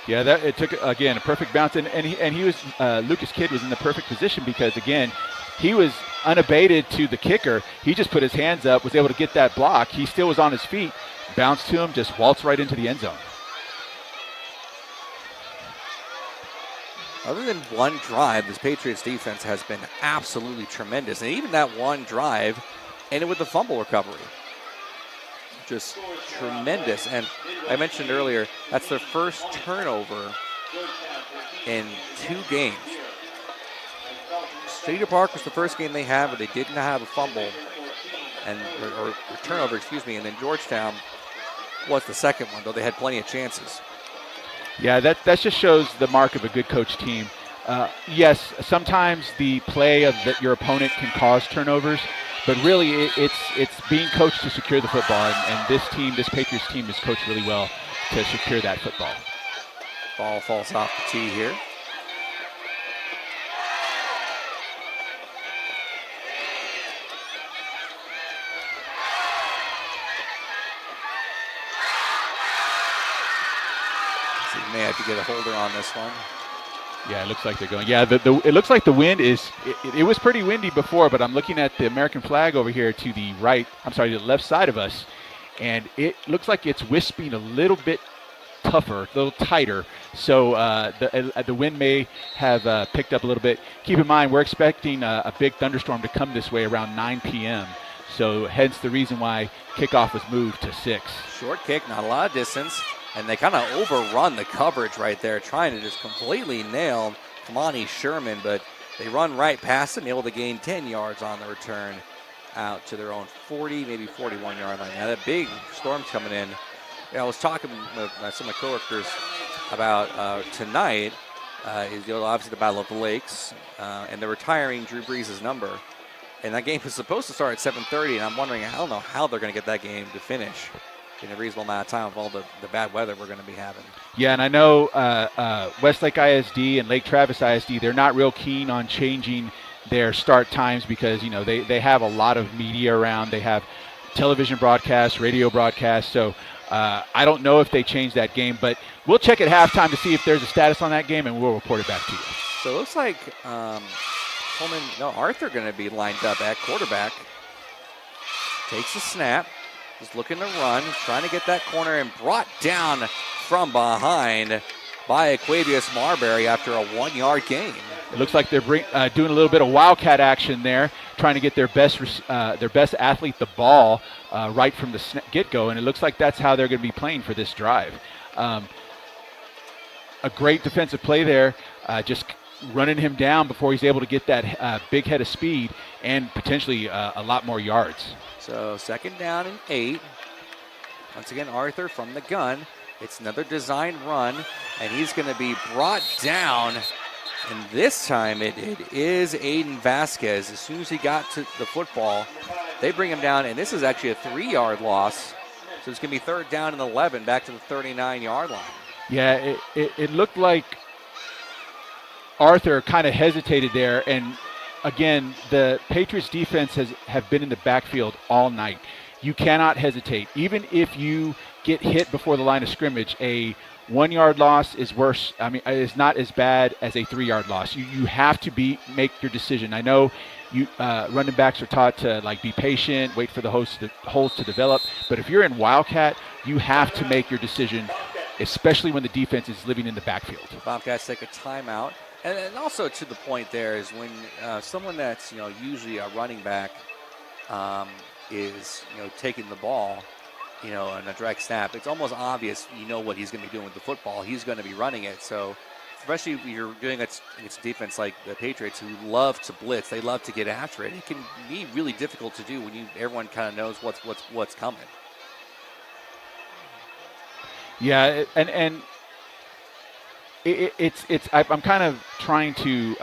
Yeah, it took, again, a perfect bounce, and he was Lucas Kidd was in the perfect position because, again, he was unabated to the kicker. He just put his hands up, was able to get that block. He still was on his feet, bounced to him, just waltzed right into the end zone. Other than one drive, this Patriots defense has been absolutely tremendous. And even that one drive ended with the fumble recovery. Just tremendous. And I mentioned earlier, that's their first turnover in 2 games. Cedar Park was the first game they had where they didn't have a fumble or turnover, and then Georgetown was the second one, though they had plenty of chances. Yeah, that just shows the mark of a good coach team. Yes, sometimes the play of your opponent can cause turnovers, but really it's being coached to secure the football, and this Patriots team is coached really well to secure that football. Ball falls off the tee here. May have to get a holder on this one. Yeah, it looks like they're going. Yeah, it looks like the wind is. It was pretty windy before, but I'm looking at the American flag over here to the right. I'm sorry, to the left side of us, and it looks like it's wisping a little bit tougher, a little tighter. So the wind may have picked up a little bit. Keep in mind, we're expecting a big thunderstorm to come this way around 9 p.m. So hence the reason why kickoff was moved to 6. Short kick, not a lot of distance. And they kind of overrun the coverage right there, trying to just completely nail Kamani Sherman, but they run right past him, able to gain 10 yards on the return out to their own 40, maybe 41-yard line. Now, that big storm's coming in. I was talking with some of my coworkers about tonight is obviously the Battle of the Lakes, and they're retiring Drew Brees' number. And that game was supposed to start at 7:30, and I'm wondering, I don't know how they're going to get that game to finish in a reasonable amount of time with all the bad weather we're going to be having. Yeah, and I know Westlake ISD and Lake Travis ISD, they're not real keen on changing their start times because, they have a lot of media around. They have television broadcasts, radio broadcasts. So I don't know if they changed that game, but we'll check at halftime to see if there's a status on that game, and we'll report it back to you. So it looks like Arthur going to be lined up at quarterback. Takes a snap. He's looking to run, trying to get that corner, and brought down from behind by Aquavius Marbury after a 1-yard gain. It looks like they're doing a little bit of wildcat action there, trying to get their best athlete the ball right from the get-go, and it looks like that's how they're going to be playing for this drive. A great defensive play there, just running him down before he's able to get that big head of speed and potentially a lot more yards. So 2nd down and 8. Once again, Arthur from the gun. It's another design run, and he's going to be brought down. And this time it is Aiden Vasquez. As soon as he got to the football, they bring him down, and this is actually a 3-yard loss. So it's going to be 3rd down and 11, back to the 39-yard line. Yeah, it looked like Arthur kind of hesitated there, and again, the Patriots defense have been in the backfield all night. You cannot hesitate. Even if you get hit before the line of scrimmage, a 1-yard loss is worse. It's not as bad as a 3-yard loss. You have to make your decision. I know you running backs are taught to be patient, wait for the holes to develop. But if you're in Wildcat, you have to make your decision, especially when the defense is living in the backfield. Bobcats take a timeout. And also to the point there is when someone that's usually a running back is taking the ball, in a direct snap, it's almost obvious what he's going to be doing with the football. He's going to be running it. So especially if you're doing it against a defense like the Patriots who love to blitz, they love to get after it. It can be really difficult to do when everyone kind of knows what's coming. Yeah, and I'm kind of trying to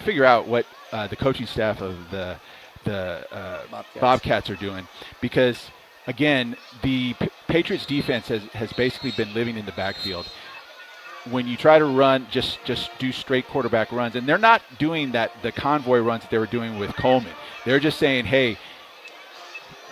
figure out what the coaching staff of the the Bobcats are doing, because again, the Patriots defense has basically been living in the backfield. When you try to run, just do straight quarterback runs, and they're not doing the convoy runs that they were doing with Coleman. They're just saying, hey,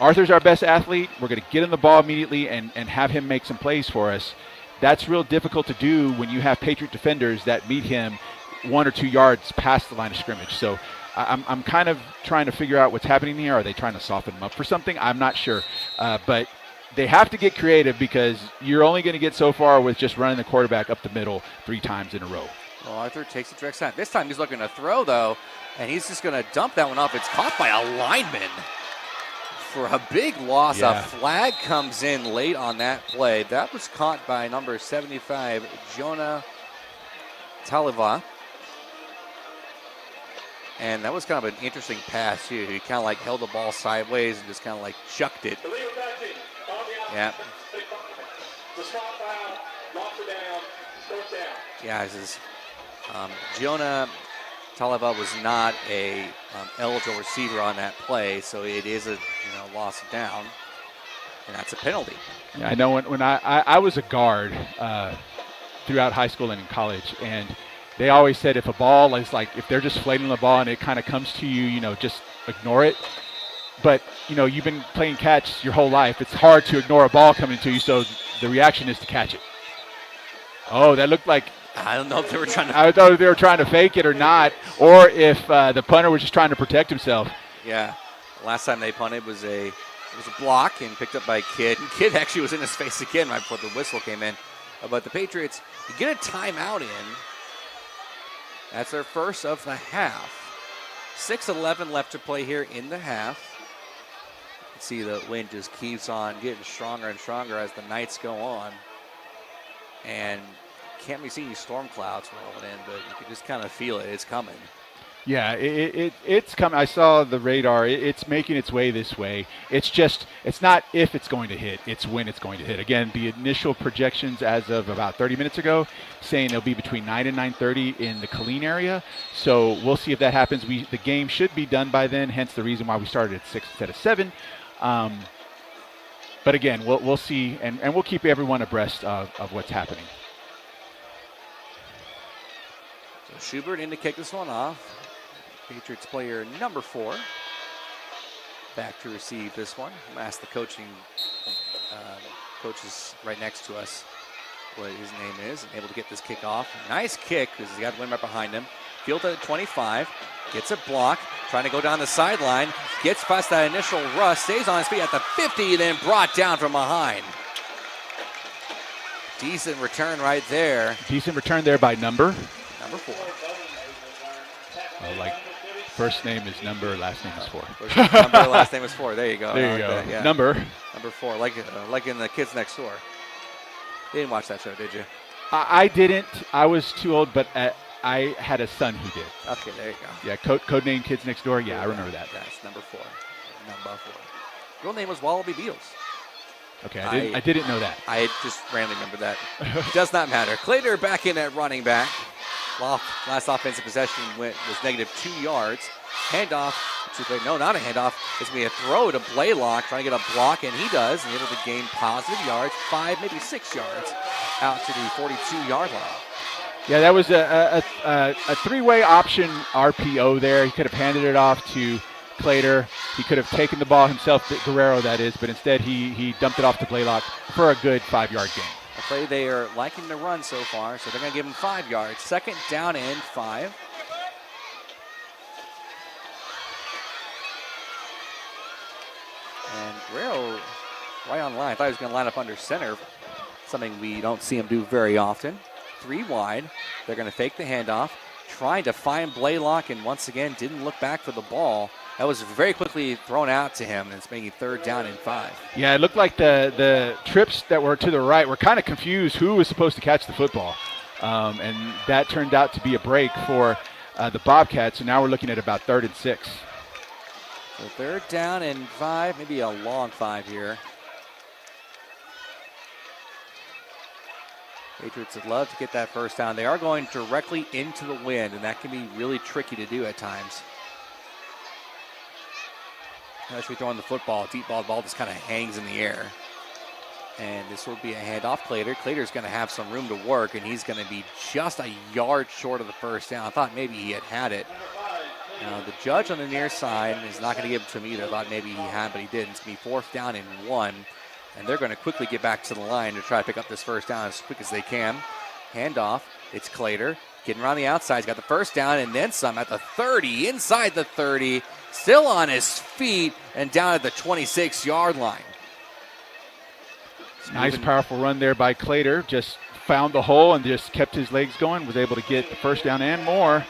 Arthur's our best athlete. We're going to get him the ball immediately and have him make some plays for us. That's real difficult to do when you have Patriot defenders that meet him 1 or 2 yards past the line of scrimmage. So I'm kind of trying to figure out what's happening here. Are they trying to soften him up for something? I'm not sure. But they have to get creative, because you're only going to get so far with just running the quarterback up the middle 3 times in a row. Well, Arthur takes the direct snap. This time he's looking to throw, though, and he's just going to dump that one off. It's caught by a lineman for a big loss. Yeah. A flag comes in late on that play. That was caught by number 75, Jonah Taliva. And that was kind of an interesting pass, too. He kind of like held the ball sideways and just kind of like chucked it. Yeah. The spot foul, knocks it down, fourth down. Yeah, this is Jonah Taliva was not a eligible receiver on that play, so it is a loss of down, and that's a penalty. Yeah, I know when I was a guard throughout high school and in college, and they always said if a ball is like, if they're just flailing the ball and it kind of comes to you, just ignore it. But, you've been playing catch your whole life. It's hard to ignore a ball coming to you, so the reaction is to catch it. Oh, that looked like, I don't know if they were trying to. I thought they were trying to fake it or not, or if the punter was just trying to protect himself. Yeah, last time they punted was a block and picked up by Kidd. And Kidd actually was in his face again right before the whistle came in. But the Patriots get a timeout in. That's their first of the half. 6:11 left to play here in the half. You can see the wind just keeps on getting stronger and stronger as the nights go on. And can't really see any storm clouds rolling in, but you can just kind of feel it. It's coming. Yeah, it's coming. I saw the radar. It's making its way this way. It's not if it's going to hit, it's when it's going to hit. Again, the initial projections as of about 30 minutes ago saying it'll be between 9 and 9:30 in the Killeen area. So we'll see if that happens. The game should be done by then, hence the reason why we started at 6 instead of 7. But again, we'll see, and we'll keep everyone abreast of what's happening. So Schubert in to kick this one off. Patriots player number 4 back to receive this one. I'm going to ask the coaches right next to us what his name is, and able to get this kick off. Nice kick, because he's got the wind right behind him. Fielded at 25, gets a block, trying to go down the sideline, gets past that initial rush, stays on his feet at the 50, then brought down from behind. Decent return right there. Decent return there by number 4. Like first name is number, last name is 4. Number, last name is 4. There you go. There you go. That, yeah. Number 4, like in the Kids Next Door. You didn't watch that show, did you? I didn't. I was too old, but I had a son who did. Okay, there you go. Yeah, code name Kids Next Door. Yeah, I remember that. That's number 4. Number 4. Real name was Wallaby Beatles. Okay, I didn't know that. I just randomly remember that. Does not matter. Clater back in at running back. Last offensive possession was -2 yards. Handoff. No, not a handoff. It's going to be a throw to Blaylock, trying to get a block, and he does, and able to gain positive yards, 5, maybe 6 yards, out to the 42-yard line. Yeah, that was a 3-way option RPO there. He could have handed it off to Clater. He could have taken the ball himself, Guerrero that is, but instead he dumped it off to Blaylock for a good 5-yard gain. A play they are liking to run so far, so they're going to give him 5 yards. Second down and 5. And Guerrero right on line. I thought he was going to line up under center, something we don't see him do very often. 3 wide. They're going to fake the handoff, trying to find Blaylock, and once again didn't look back for the ball. That was very quickly thrown out to him, and it's making 3rd down and 5. Yeah, it looked like the trips that were to the right were kind of confused who was supposed to catch the football. And that turned out to be a break for the Bobcats, and now we're looking at about 3rd and 6. So 3rd down and 5, maybe a long 5 here. Patriots would love to get that first down. They are going directly into the wind, and that can be really tricky to do at times. Actually throwing the football, deep ball, the ball just kind of hangs in the air. And this will be a handoff. Clater's going to have some room to work, and he's going to be just a yard short of the first down. I thought maybe he had it. Now, the judge on the near side is not going to give it to him either. I thought maybe he had, but he didn't. It's going to be 4th down and 1. And they're going to quickly get back to the line to try to pick up this first down as quick as they can. Handoff. It's Clater getting around the outside. He's got the first down and then some at the 30, inside the 30. Still on his feet and down at the 26-yard line. Nice, powerful run there by Clater. Just found the hole and just kept his legs going. Was able to get the first down and more.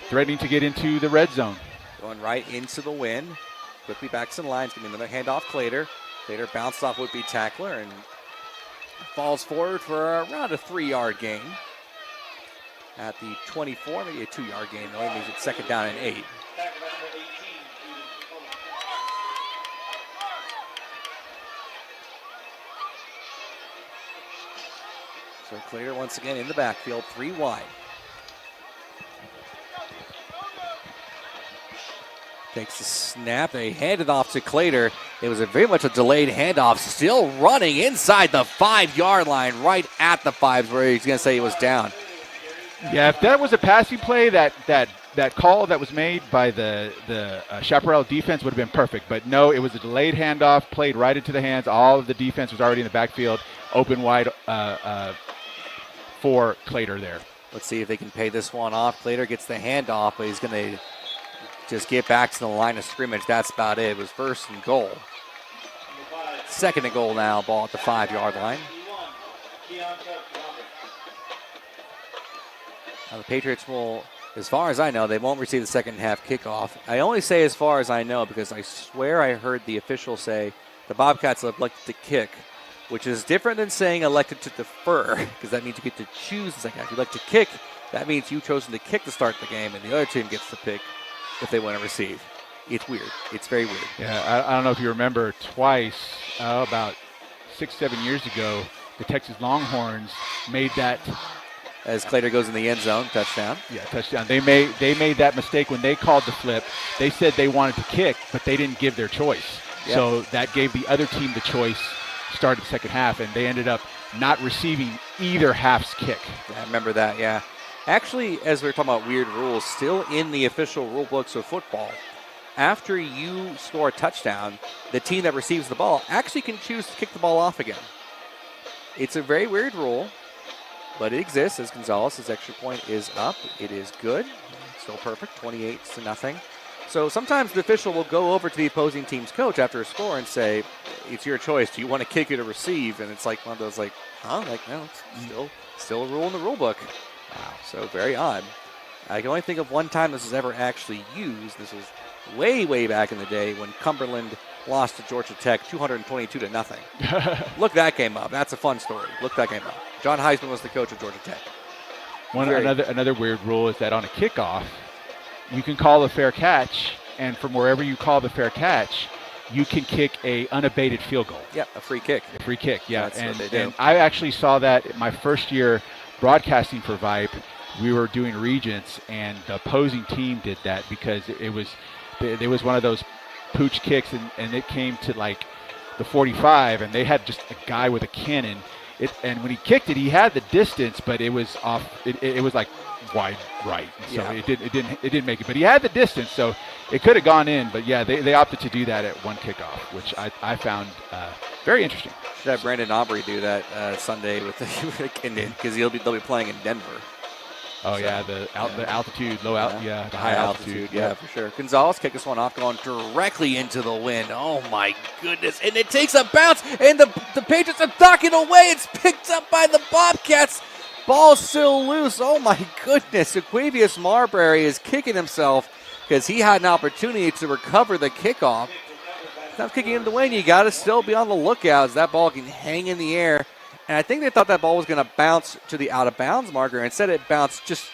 Threatening to get into the red zone. Going right into the wind. Quickly back to the line. It's going to be another handoff. Clater bounced off would-be tackler and falls forward for around a 3-yard gain. At the 24, maybe a 2-yard gain. Though. It means it's 2nd down and 8. So Clater once again in the backfield, 3 wide. Takes the snap. They hand it off to Clater. It was very much a delayed handoff. Still running inside the 5-yard line, right at the 5 where he's going to say he was down. Yeah, if that was a passing play, that call that was made by the Chaparral defense would have been perfect. But no, it was a delayed handoff, played right into the hands. All of the defense was already in the backfield, open wide for Clater there. Let's see if they can pay this one off. Clater gets the handoff, but he's going to just get back to the line of scrimmage. That's about it. It was 1st and goal. 2nd and goal now, ball at the 5-yard line. Now the Patriots will, as far as I know, they won't receive the second half kickoff. I only say as far as I know because I swear I heard the official say the Bobcats elected to kick, which is different than saying elected to defer because that means you get to choose the second half. If you like to kick, that means you've chosen to kick to start the game and the other team gets to pick if they want to receive. It's weird. It's very weird. Yeah, I don't know if you remember twice, about 6-7 years ago, the Texas Longhorns made that. As Clater goes in the end zone, touchdown. Yeah, touchdown. They made that mistake when they called the flip. They said they wanted to kick, but they didn't give their choice. Yep. So that gave the other team the choice, started the second half, and they ended up not receiving either half's kick. Yeah, I remember that, yeah. Actually, as we're talking about weird rules, still in the official rule books of football, after you score a touchdown, the team that receives the ball actually can choose to kick the ball off again. It's a very weird rule, but it exists. As Gonzalez's extra point is up. It is good. Still perfect, 28-0. So sometimes the official will go over to the opposing team's coach after a score and say, it's your choice. Do you want to kick it or receive? And it's like one of those like, huh? Like, no, it's still a rule in the rule book. Wow, so very odd. I can only think of one time this was ever actually used. This was way, way back in the day when Cumberland lost to Georgia Tech 222-0. Look that game up. That's a fun story. Look that game up. John Heisman was the coach of Georgia Tech. Another weird rule is that on a kickoff, you can call a fair catch, and from wherever you call the fair catch, you can kick a unabated field goal. Yeah, a free kick. A free kick, yeah. That's what they do. And I actually saw that in my first year broadcasting for Vype. We were doing Regents, and the opposing team did that because it was one of those pooch kicks, and it came to like the 45, and they had just a guy with a cannon. And when he kicked it, he had the distance, but it was off. It was like wide right, so yeah. it didn't make it. But he had the distance, so it could have gone in. But yeah, they opted to do that at one kickoff, which I found very interesting. Should have Brandon Aubrey do that Sunday with because they'll be playing in Denver. Oh, so, yeah, the altitude, the high altitude. Yeah, for sure. Gonzalez kicked this one off, going directly into the wind. Oh, my goodness. And it takes a bounce, and the Patriots are ducking away. It's picked up by the Bobcats. Ball's still loose. Oh, my goodness. Aquavius Marbury is kicking himself because he had an opportunity to recover the kickoff. Not kicking in the wind. You got to still be on the lookout as that ball can hang in the air. And I think they thought that ball was going to bounce to the out-of-bounds marker. Instead, it bounced just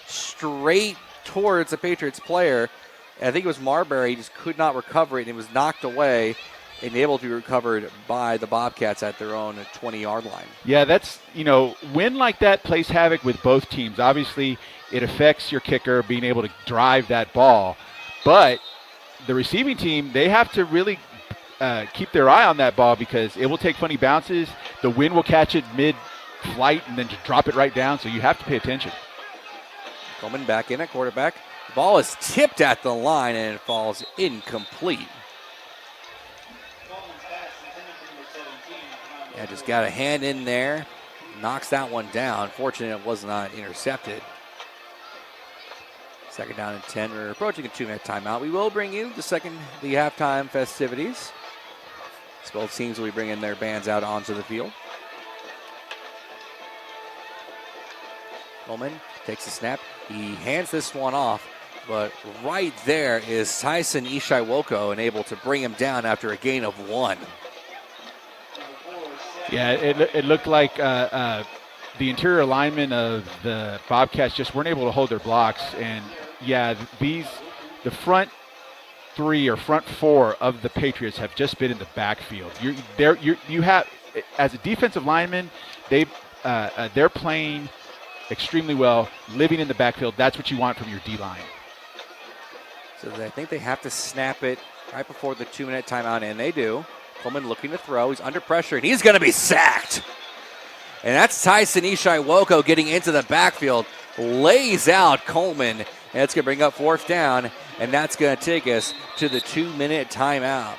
straight towards the Patriots player. And I think it was Marbury. He just could not recover it, and it was knocked away and able to be recovered by the Bobcats at their own 20-yard line. Yeah, that's, win like that plays havoc with both teams. Obviously, it affects your kicker being able to drive that ball. But the receiving team, they have to really keep their eye on that ball because it will take funny bounces. The wind will catch it mid-flight and then just drop it right down, so you have to pay attention. Coleman back in at quarterback. The ball is tipped at the line and it falls incomplete. Yeah, just got a hand in there. Knocks that one down. Fortunate it was not intercepted. Second down and 10. We're approaching a 2-minute timeout. We will bring you the halftime festivities. So both teams will be bringing their bands out onto the field. Coleman takes a snap. He hands this one off, but right there is Tyson Ishaiwoko and able to bring him down after a gain of 1. Yeah, it looked like the interior linemen of the Bobcats just weren't able to hold their blocks. And, yeah, the front 3 or front 4 of the Patriots have just been in the backfield. You have, as a defensive lineman, they're playing extremely well, living in the backfield. That's what you want from your D-line. So I think they have to snap it right before the 2-minute timeout, and they do. Coleman looking to throw. He's under pressure, and he's going to be sacked. And that's Tyson Ishaiwoko getting into the backfield. Lays out Coleman, and it's going to bring up 4th down, and that's going to take us to the 2-minute timeout.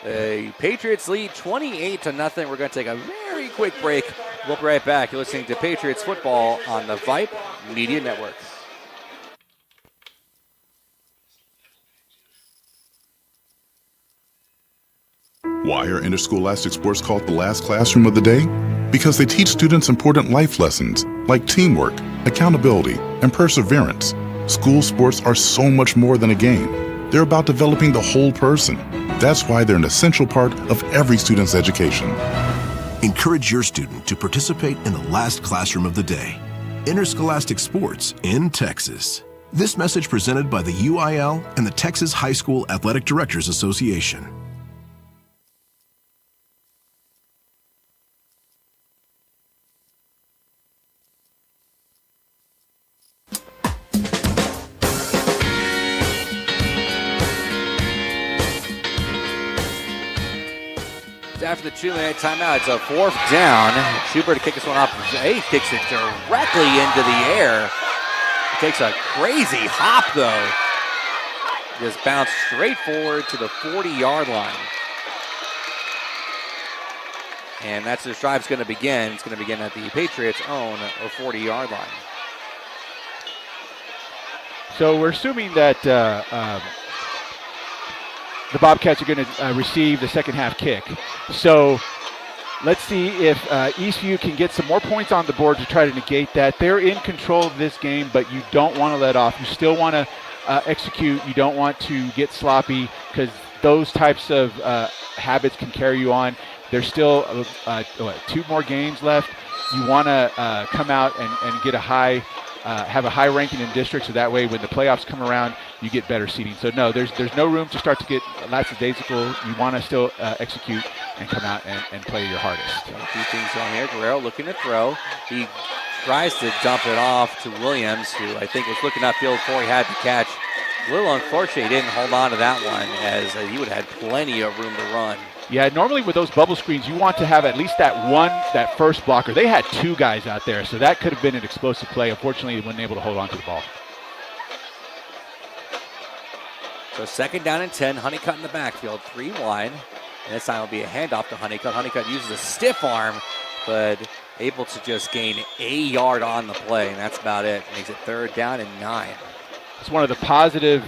The Patriots lead 28-0. We're going to take a very quick break. We'll be right back. You're listening to Patriots football on the Vype Media Network. Why are interscholastic sports called the last classroom of the day? Because they teach students important life lessons like teamwork, accountability, and perseverance. School sports are so much more than a game. They're about developing the whole person. That's why they're an essential part of every student's education. Encourage your student to participate in the last classroom of the day. Interscholastic sports in Texas. This message presented by the UIL and the Texas High School Athletic Directors Association. After the 2-minute timeout, it's a 4th down. Schubert to kick this one off. He kicks it directly into the air. He takes a crazy hop, though. Just bounced straight forward to the 40-yard line. And that's where the drive's going to begin. It's going to begin at the Patriots' own 40-yard line. So we're assuming that the Bobcats are going to receive the second half kick. So let's see if Eastview can get some more points on the board to try to negate that. They're in control of this game, but you don't want to let off. You still want to execute. You don't want to get sloppy because those types of habits can carry you on. There's still 2 more games left. You want to come out and get have a high ranking in district, so that way when the playoffs come around, you get better seating. So no, there's no room to start to get lackadaisical. You want to still execute and come out and play your hardest. A few things on here. Guerrero looking to throw. He tries to dump it off to Williams, who I think was looking upfield before he had to catch. A little unfortunate he didn't hold on to that one, as he would have had plenty of room to run. Yeah, normally with those bubble screens, you want to have at least that first blocker. They had 2 guys out there, so that could have been an explosive play. Unfortunately, they weren't able to hold on to the ball. So 2nd down and 10, Honeycutt in the backfield, 3 wide. And this time will be a handoff to Honeycutt. Honeycutt uses a stiff arm, but able to just gain a yard on the play, and that's about it. Makes it 3rd down and 9. It's one of the positive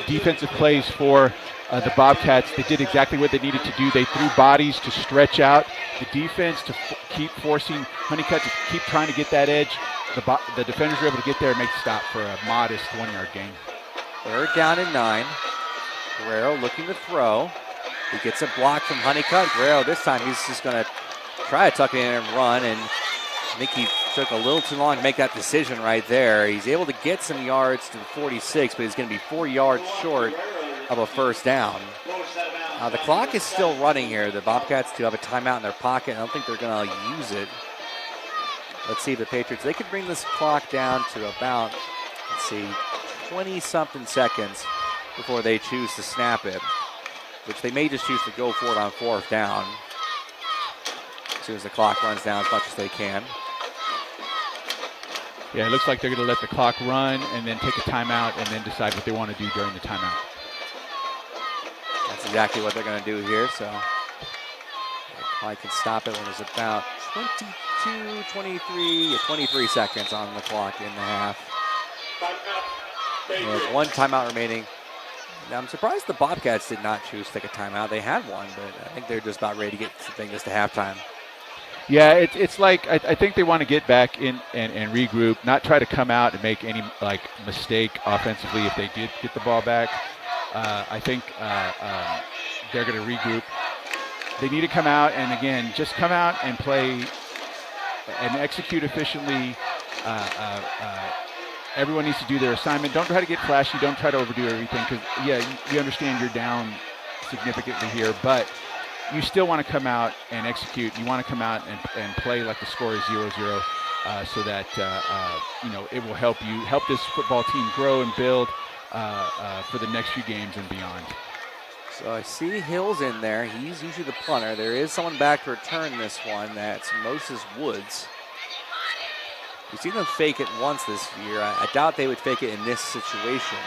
defensive plays for the Bobcats. They did exactly what they needed to do. They threw bodies to stretch out the defense, to keep forcing Honeycutt to keep trying to get that edge. The defenders were able to get there and make the stop for a modest 1-yard gain. 3rd down and 9. Guerrero looking to throw. He gets a block from Honeycutt. Guerrero this time he's just going to try to tuck it in and run, and I think he took a little too long to make that decision right there. He's able to get some yards to the 46, but he's going to be 4 yards short of a 1st down. The clock is still running here. The Bobcats do have a timeout in their pocket. I don't think they're going to use it. Let's see if the Patriots, they could bring this clock down to about, 20-something seconds. before they choose to snap it, which they may just choose to go for it on 4th down as soon as the clock runs down as much as they can. Yeah, it looks like they're going to let the clock run and then take a timeout and then decide what they want to do during the timeout. That's exactly what they're going to do here, so they probably can stop it when there's about 23 seconds on the clock in the half. Timeout. And 1 timeout remaining. Now, I'm surprised the Bobcats did not choose to take a timeout. They had one, but I think they're just about ready to get things to halftime. Yeah, it's like I think they want to get back in and regroup, not try to come out and make any mistake offensively if they did get the ball back. I think they're going to regroup. They need to come out and, again, just come out and play and execute efficiently. Everyone needs to do their assignment. Don't try to get flashy. Don't try to overdo everything because, yeah, you understand you're down significantly here, but you still want to come out and execute. You want to come out and play like the score is 0-0 so that, it will help this football team grow and build for the next few games and beyond. So I see Hills in there. He's usually the punter. There is someone back to return this one. That's Moses Woods. We've seen them fake it once this year. I doubt they would fake it in this situation.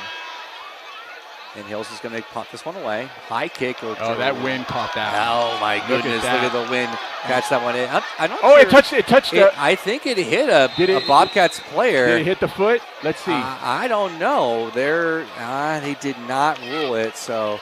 And Hills is going to punt this one away. High kick. Oh, that wind caught that. Oh, my goodness. Look at the wind catch that one in. I'm not sure. It touched it. I think it hit a Bobcats player. Did it hit the foot? Let's see. I don't know. They did not rule it, so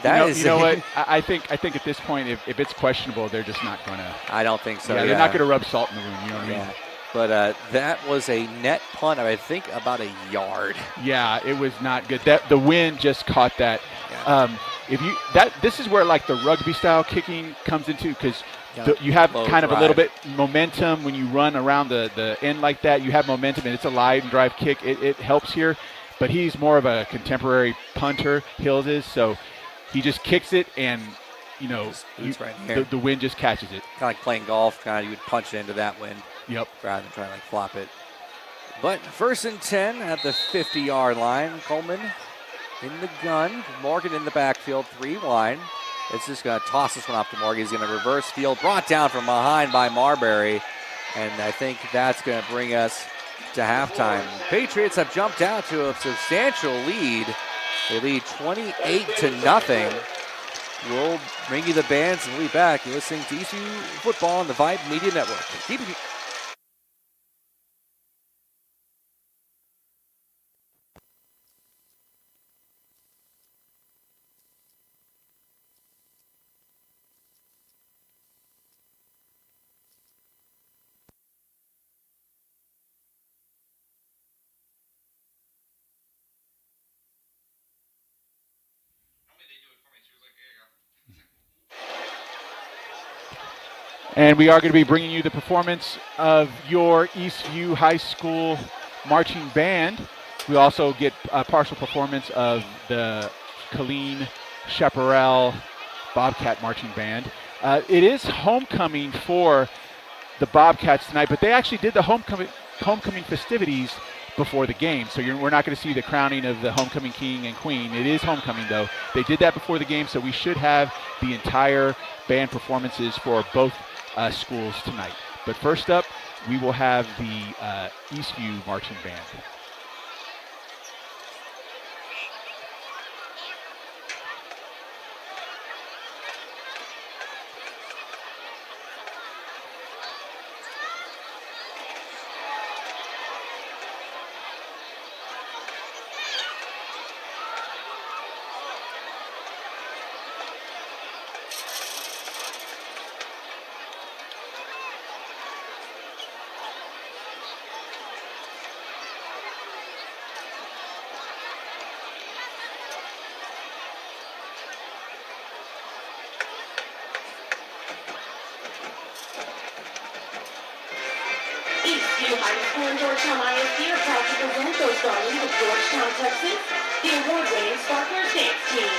you know what? I think at this point, if it's questionable, they're just not going to. I don't think so. Yeah, they're not going to rub salt in the wound. You know what I mean? But that was a net punt of, I think, about a yard. Yeah, it was not good. The wind just caught that. Yeah. This is where like the rugby style kicking comes into because you have kind of a little bit momentum when you run around the end like that. You have momentum and it's a line drive kick. It helps here, but he's more of a contemporary punter. Hills is, so he just kicks it and the wind just catches it. Kind of like playing golf. You would punch it into that wind. Yep. Rather than trying to flop it. But 1st and 10 at the 50-yard line. Coleman in the gun. Morgan in the backfield, 3 wide. It's just going to toss this one off to Morgan. He's going to reverse field. Brought down from behind by Marbury. And I think that's going to bring us to halftime. Patriots have jumped out to a substantial lead. They lead 28-0. We'll bring you the bands and we'll be back. You're listening to ECU Football on the Vype Media Network. Keep it. And we are going to be bringing you the performance of your Eastview High School marching band. We also get a partial performance of the Killeen Chaparral Bobcat marching band. It is homecoming for the Bobcats tonight, but they actually did the homecoming festivities before the game. So we're not going to see the crowning of the homecoming king and queen. It is homecoming, though. They did that before the game, so we should have the entire band performances for both schools tonight. But first up, we will have the Eastview marching band. Eastview High School and Georgetown ISD are proud to present those darlings of Georgetown, Texas, the award-winning Sparklers Dance Team.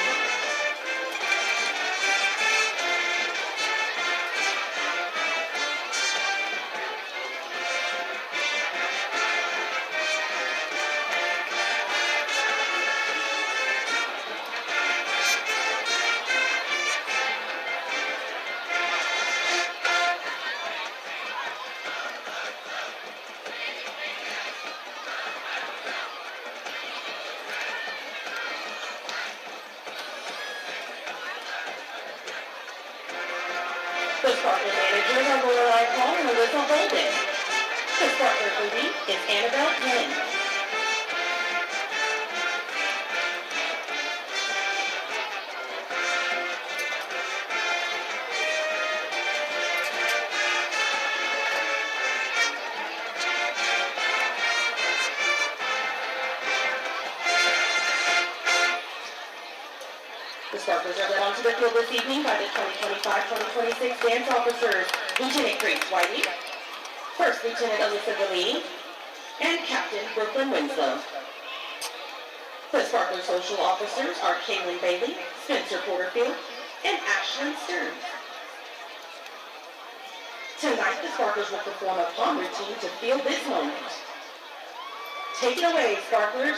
Sparkler managers are Lorelei Paul and Alyssa Holden. The Sparkler foodie is Annabelle Penn. The Sparklers are led onto the field this evening by the 2025-2026 dance officers, Lieutenant Grace Whiting, First Lieutenant Alyssa Killeen, and Captain Brooklyn Winslow. The Sparkler social officers are Kaylin Bailey, Spencer Porterfield, and Ashlyn Stearns. Tonight, the Sparklers will perform a palm routine to feel this moment. Take it away, Sparklers.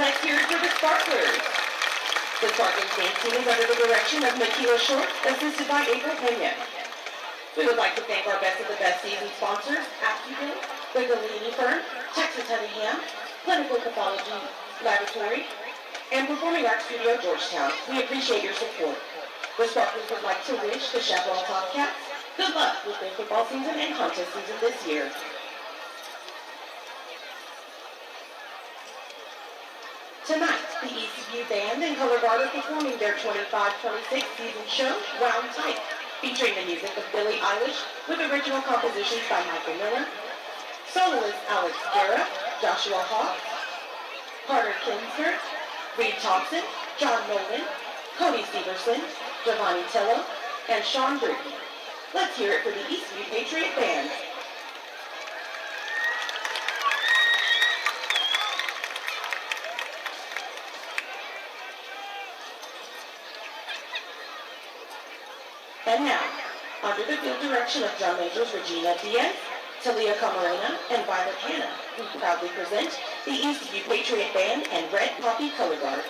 Let's hear it for the Sparklers. The Sparklers dance team is under the direction of Makila Short, assisted by April Pena. We would like to thank our best of the best season sponsors, AccuBill, the Killeen firm, Texas Honey Ham, Clinical Pathology Laboratory, and Performing Arts Studio Georgetown. We appreciate your support. The Sparklers would like to wish the Chaparral Bobcats good luck with their football season and contest season this year. Tonight, the ECU Band and Color Guard are performing their 25-26 season show, Round Tight, featuring the music of Billie Eilish with original compositions by Michael Miller, soloist Alex Guerra, Joshua Hawk, Carter Kinsner, Reed Thompson, John Nolan, Cody Severson, Giovanni Tello, and Sean Brady. Let's hear it for the ECU Patriot Band. And now, under the field direction of drum majors Regina Diaz, Talia Camarena, and Violet Hanna, we proudly present the ECU Patriot Band and Red Poppy Color Guard.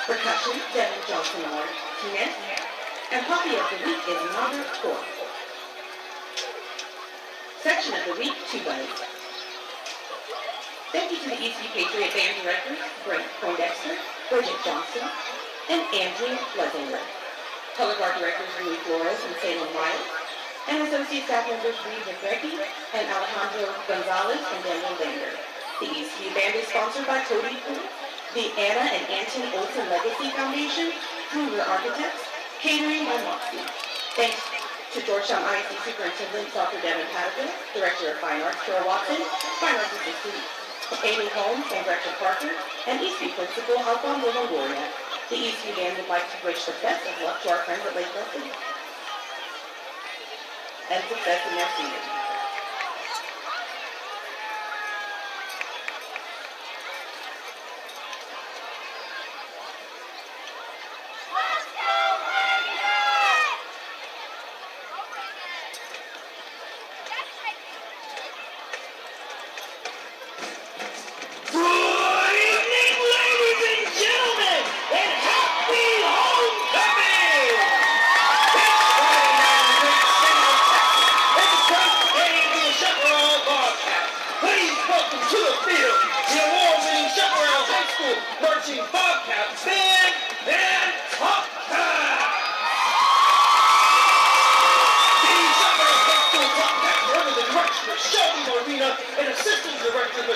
Percussion, Devin Johnson Martinez. And Puppy of the Week is Robert Thorpe. Section of the Week, Tuba. Thank you to the ECU Patriot Band Directors, Brent Poindexter, Bridget Johnson, and Andrew Flesinger. Color Guard Directors, Ruth Flores and Salem Miles, and Associate Staff Members Reed McGreggy and Alejandro Gonzalez and Daniel Lander. The ECU Band is sponsored by Cody Poole, the Anna and Anton Olson Legacy Foundation, Kruger Architects, Catering by Moxie. Thanks to Georgetown IC Superintendent Dr. Devin Patterson, Director of Fine Arts Carol Watson, Fine Arts Assistant Amy Holmes and Gretchen Parker, and ECU Principal Alfonso Longoria. The ECU Band would like to wish the best of luck to our friends at Lake Wilson and success in their season.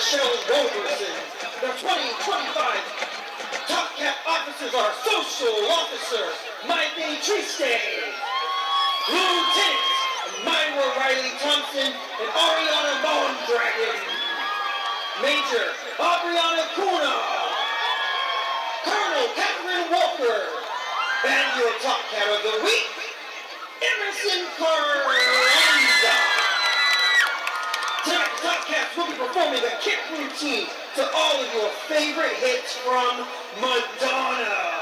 Michelle Roberson. The 2025 Top Cat officers are Social Officer Mike Triste, Lieutenant Myra Riley Thompson and Ariana Mondragon, Major Aubriana Kuna, Colonel Catherine Walker, and your Top Cat of the Week, Emerson Carranza. Tonight, the Top Cats will be performing a kick routine to all of your favorite hits from Madonna.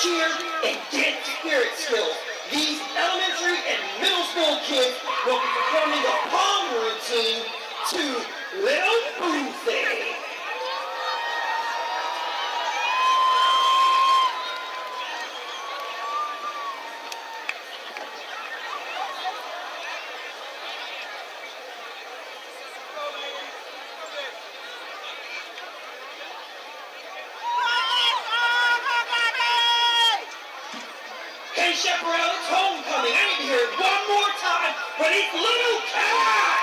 Cheer and dance spirit skills. These elementary and middle school kids will be performing a palm routine to Little Boothie. Hey, Chaparral, it's homecoming. I need to hear it one more time, but it's Little Cats!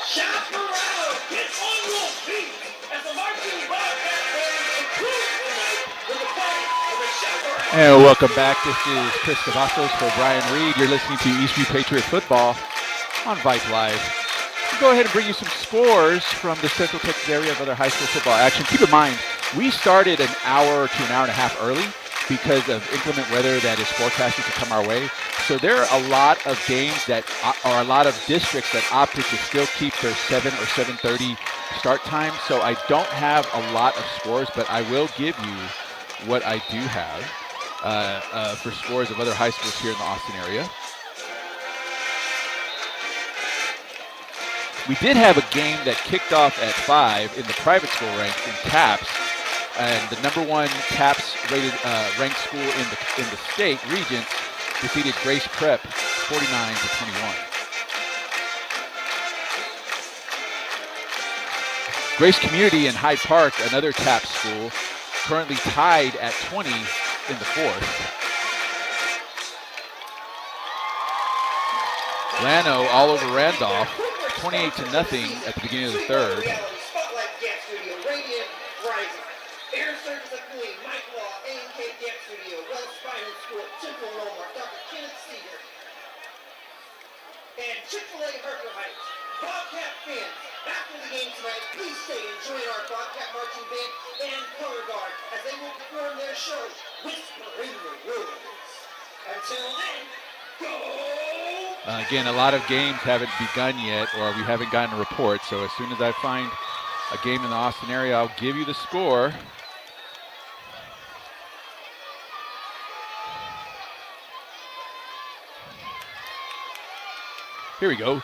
Chaparral, get on your feet as the marching Bobcat fans conclude tonight with the fight of the Chaparral. And welcome back. This is Chris Cavazos for Brian Reed. You're listening to Eastview Patriot Football on Vype Live. We'll go ahead and bring you some scores from the Central Texas area of other high school football action. Keep in mind, we started an hour to an hour and a half early because of inclement weather that is forecasted to come our way. So there are a lot of games that are a lot of districts that opted to still keep their 7 or 7:30 start time. So I don't have a lot of scores, but I will give you what I do have for scores of other high schools here in the Austin area. We did have a game that kicked off at 5 in the private school ranks in TAPS, and the number 1 TAPS ranked school in the state, Regents, defeated Grace Prep 49-21. Grace Community in Hyde Park, another TAPS school, currently tied at 20 in the 4th. Llano all over Randolph, 28-0 at the beginning of the 3rd. Spotlight Gap Studio, Radiant Rising, Air Service of Killeen, Mike Law, A&K Gap Studio, Wells Spinal School, Temple Walmart, Dr. Kenneth Seeger, and Chick-fil-A Harker Heights. Bobcat fans, after the game tonight, please stay and join our Bobcat marching band and color guard as they will perform their show, Whispering the Woods. Until then, go! Again, a lot of games haven't begun yet, or we haven't gotten a report. So as soon as I find a game in the Austin area, I'll give you the score. Here we go.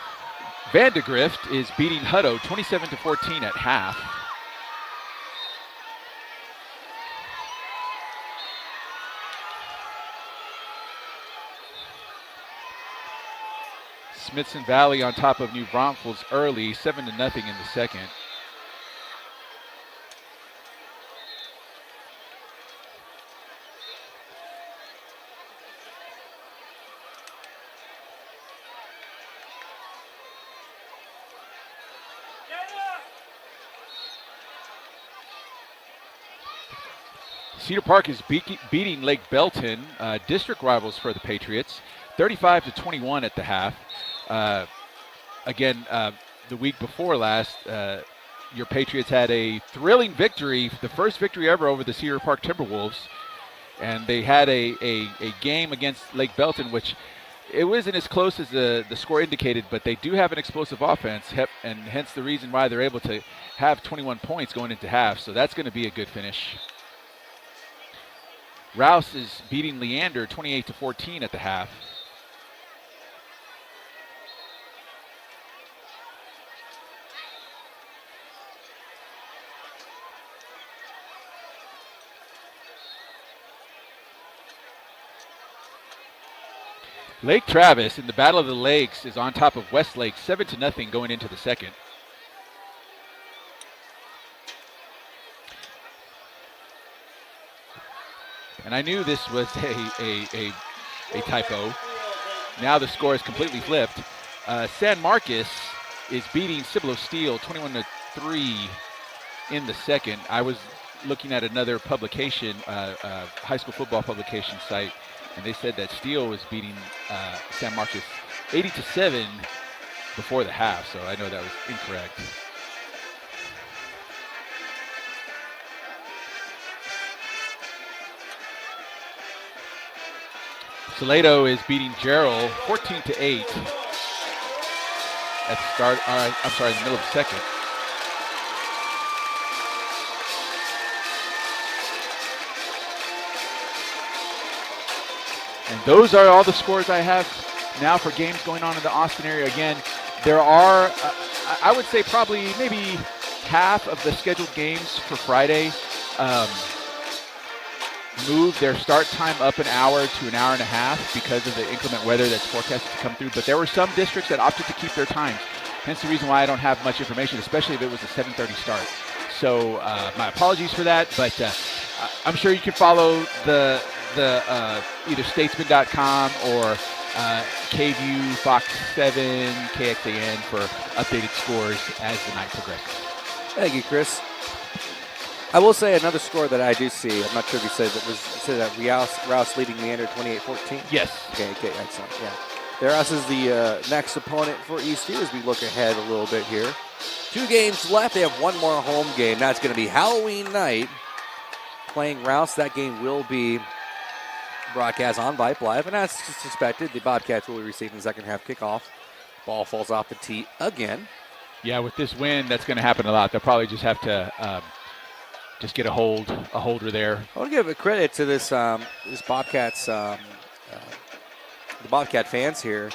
Vandegrift is beating Hutto 27-14 at half. Smithson Valley on top of New Braunfels early, 7-0 in the second. Cedar Park is beating Lake Belton, district rivals for the Patriots, 35-21 at the half. Again, the week before last, your Patriots had a thrilling victory, the first victory ever over the Cedar Park Timberwolves. And they had a game against Lake Belton, which it wasn't as close as the score indicated, but they do have an explosive offense, and hence the reason why they're able to have 21 points going into half. So that's going to be a good finish. Rouse is beating Leander 28-14 at the half. Lake Travis in the Battle of the Lakes is on top of Westlake 7-0 going into the second. And I knew this was a typo. Now the score is completely flipped. San Marcos is beating Cibolo Steel 21-3 in the second. I was looking at another publication, high school football publication site, and they said that Steele was beating San Marcos 80-7 before the half, so I know that was incorrect. Salado is beating Gerald 14-8. at the start. I'm sorry, in the middle of the second. And those are all the scores I have now for games going on in the Austin area. Again, there are, I would say probably maybe half of the scheduled games for Friday moved their start time up an hour to an hour and a half because of the inclement weather that's forecasted to come through. But there were some districts that opted to keep their times. Hence the reason why I don't have much information, especially if it was a 7:30 start. So my apologies for that, but I'm sure you can follow the either statesman.com or KView, Fox 7, KXAN for updated scores as the night progresses. Thank you, Chris. I will say another score that I do see. I'm not sure if you said that Rouse leading Leander 28-14. Yes. Okay, excellent. Yeah. Rouse is the next opponent for Eastview as we look ahead a little bit here. 2 games left. They have one more home game. That's going to be Halloween night. Playing Rouse. That game will be broadcast on Vype Live, and as suspected, the Bobcats will be receiving the second half kickoff. Ball falls off the tee again. Yeah, with this wind, that's going to happen a lot. They'll probably just have to just get a holder there. I want to give a credit to this Bobcats, the Bobcat fans here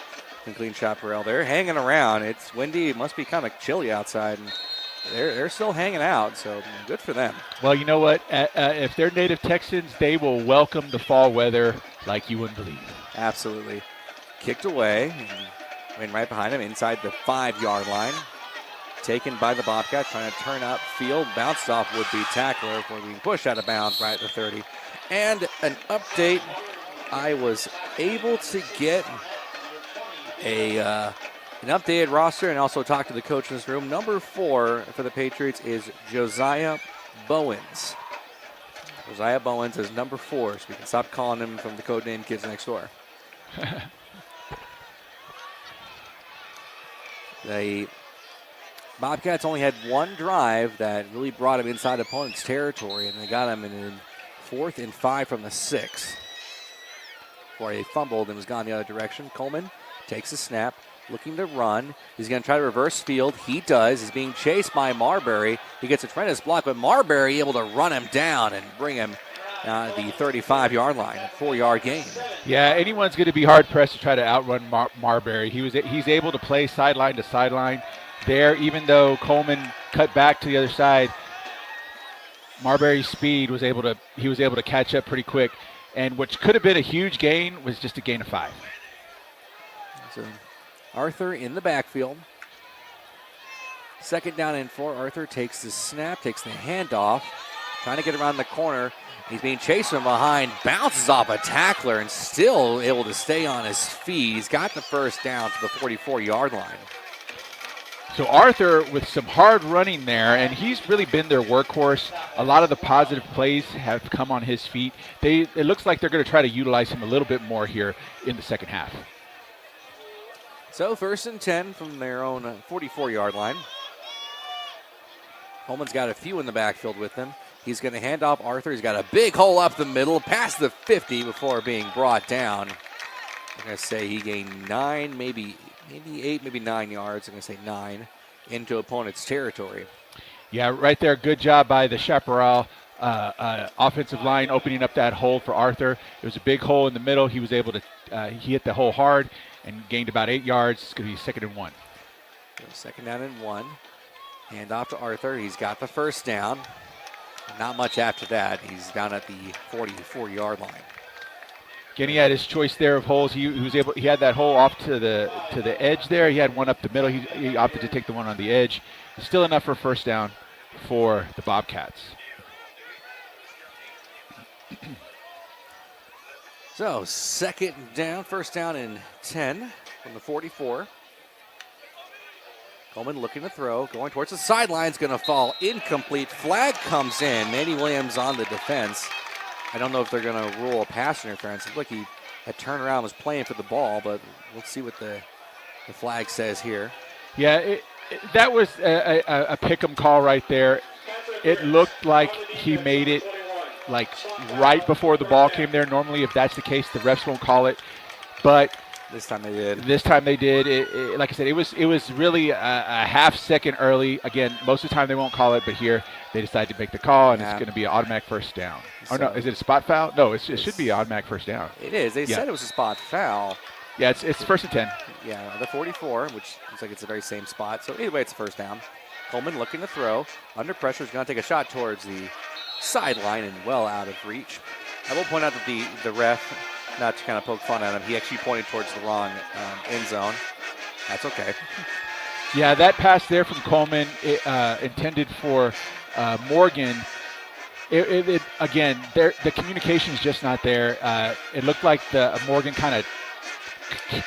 in Killeen, Chaparral. They're hanging around. It's windy. It must be kind of chilly outside, and they're still hanging out, so good for them. Well, you know what? If they're native Texans, they will welcome the fall weather like you wouldn't believe. Absolutely. Kicked away and went right behind him inside the 5-yard line. Taken by the Bobcats, trying to turn up field. Bounced off would-be tackler before being pushed out of bounds right at the 30. And an update, I was able to get an updated roster and also talk to the coach in this room. Number 4 for the Patriots is Josiah Bowens. Josiah Bowens is number 4, so we can stop calling him from the code name Kids Next Door. The Bobcats only had one drive that really brought him inside opponent's territory, and they got him in 4th and 5 from the 6. Before he fumbled and was gone the other direction. Coleman takes a snap, looking to run. He's going to try to reverse field. He does. He's being chased by Marbury. He gets a tremendous block, but Marbury able to run him down and bring him the 35-yard line, a 4-yard gain. Yeah, anyone's going to be hard-pressed to try to outrun Marbury. He's able to play sideline to sideline there, even though Coleman cut back to the other side. Marbury's speed was able to catch up pretty quick, and what could have been a huge gain was just a gain of 5. So Arthur in the backfield. 2nd down and 4. Arthur takes the snap, takes the handoff, trying to get around the corner. He's being chased from behind, bounces off a tackler, and still able to stay on his feet. He's got the first down to the 44-yard line. So Arthur with some hard running there, and he's really been their workhorse. A lot of the positive plays have come on his feet. It looks like they're going to try to utilize him a little bit more here in the second half. So 1st and 10 from their own 44-yard line. Coleman's got a few in the backfield with him. He's going to hand off Arthur. He's got a big hole up the middle, past the 50 before being brought down. I'm going to say he gained 9, maybe 8, maybe 9 yards. I'm going to say 9 into opponent's territory. Yeah, right there. Good job by the Chaparral offensive line opening up that hole for Arthur. It was a big hole in the middle. He was able to he hit the hole hard and gained about 8 yards. It's going to be 2nd and 1. 2nd down and 1. Hand off to Arthur. He's got the first down. Not much after that. He's down at the 44-yard line. Again, he had his choice there of holes. He had that hole off to the edge there. He had one up the middle. He opted to take the one on the edge. Still enough for first down for the Bobcats. So 2nd down, 1st down and 10 from the 44. Coleman looking to throw, going towards the sidelines, going to fall incomplete. Flag comes in. Manny Williams on the defense. I don't know if they're going to rule a pass interference. It looked like he had turned around, was playing for the ball, but we'll see what the flag says here. Yeah, that was a pick-em call right there. It looked like he made it like right before the ball came there. Normally, if that's the case, the refs won't call it. But This time they did. This time they did. Like I said, it was really a half second early. Again, most of the time they won't call it, but here they decided to make the call, and it's going to be an automatic first down. Or no, is it a spot foul? No, it should be an automatic first down. It is. They said it was a spot foul. Yeah, it's first and 10. Yeah, the 44, which looks like it's the very same spot. So either way, it's a first down. Coleman looking to throw. Under pressure, is going to take a shot towards the sideline and well out of reach. I will point out that the ref, not to kind of poke fun at him, he actually pointed towards the wrong end zone. That's okay. Yeah, that pass there from Coleman, intended for Morgan. Again, the communication is just not there. It looked like the Morgan kind of